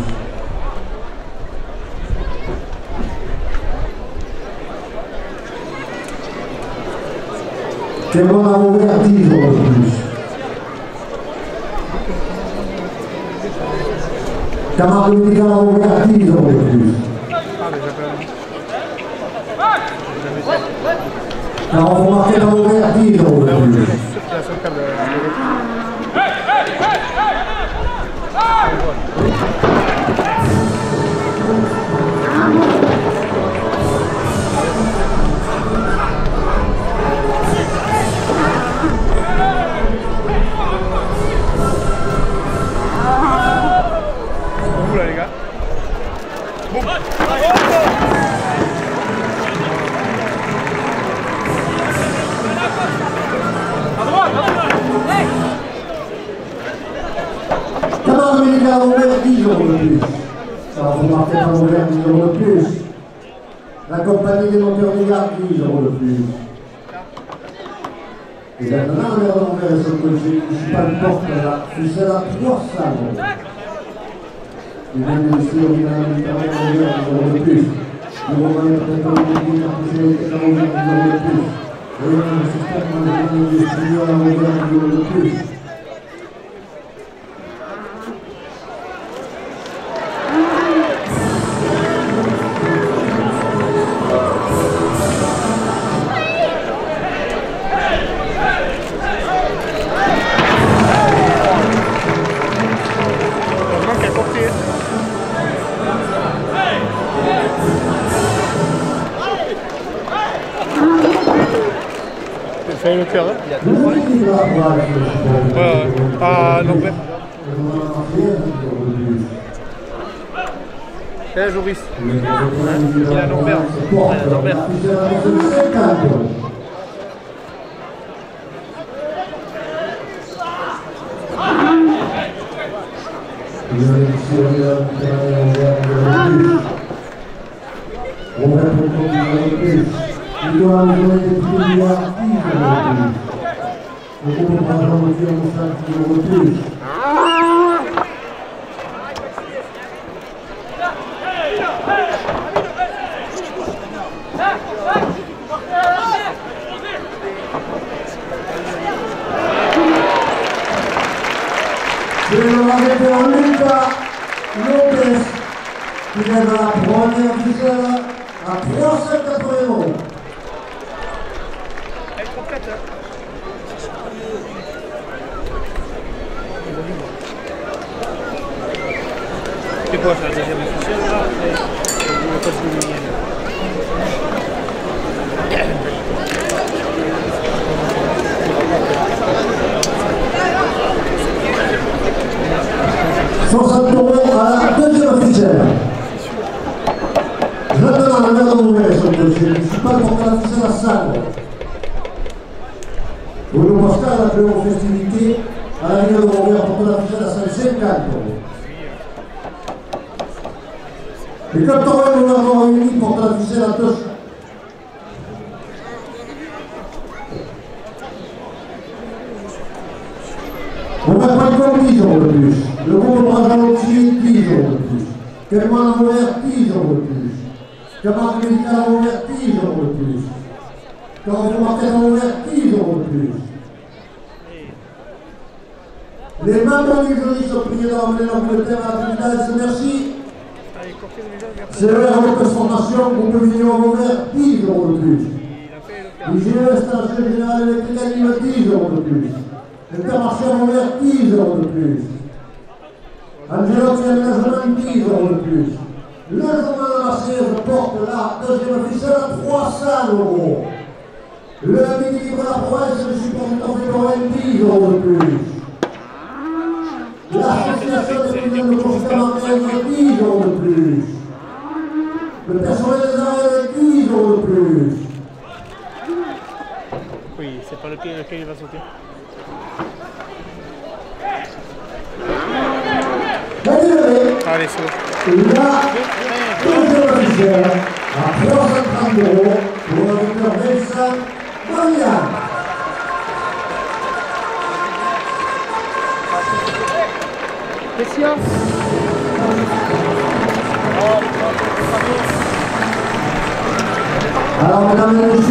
Clément a ouvert 10 euros de plus. Camargue Médical a ouvert 10 euros de plus. Caron Marquet a ouvert 10 euros de plus. Camargue Médical a ouvert 10 euros de plus. Caron Marquet a ouvert 10 euros de plus. La compagnie des moteurs des gares, 10 euros de plus. Et maintenant, on est renouvelé sur le conseil municipal porte la ficelle à 300 euros. Les mêmes messieurs, on a un internet à 10 euros de plus. Le Romain Pétrolier, Capuchinette, Canoë, 10 euros de plus. Le système de distribution a ouvert 10 euros de plus. Fait le cœur, ouais, à Norbert. Eh, Joris. Il a Norbert. Norbert. Il doit nous donner des petits milliards actifs. Le groupe Brazil à Moussac, 10 euros de plus. C'est le arrêteur Lucas Lopez qui vient dans la première ficelle à 380 euros. C'est quoi ça, la deuxième officielle là? Le code de l'Union. à la deuxième officielle. Maintenant, la maire de Montréal sur le dossier municipal pour la ficelle à Salle. Bruno Pascal a appelé aux festivités à la ville de Montréal pour la ficelle à Salle 50 euros. Les 4 euros nous l'avons réunis pour la ficelle à 200. de plus. Kelman a ouvert 10 euros de plus. Camargue Médical a ouvert 10 euros de plus. Carrefour Market a ouvert 10 euros de plus. Les membres du jury sont priés d'emmener l'Angleterre à la finale, merci. CER Locus Formation, groupe Vignon a ouvert 10 euros de plus. IGE Station Générale Électrique anime 10 euros de plus. Intermarché a ouvert 10 euros de plus. Angelo qui aménagement 10 euros de plus. Le journal de la Marseillaise porte la deuxième officielle à 300 euros. Le midi libre de la province, le support du temps fait 10 euros de plus. L'association des clients de consultants 10 euros de plus. Le personnel des arrêts 10 euros de plus. Oui, c'est pas lequel il va sauter. Allez, c'est bon. La deuxième officielle à 330 euros pour le docteur Vincent Marianne. Question. Alors, mesdames et messieurs,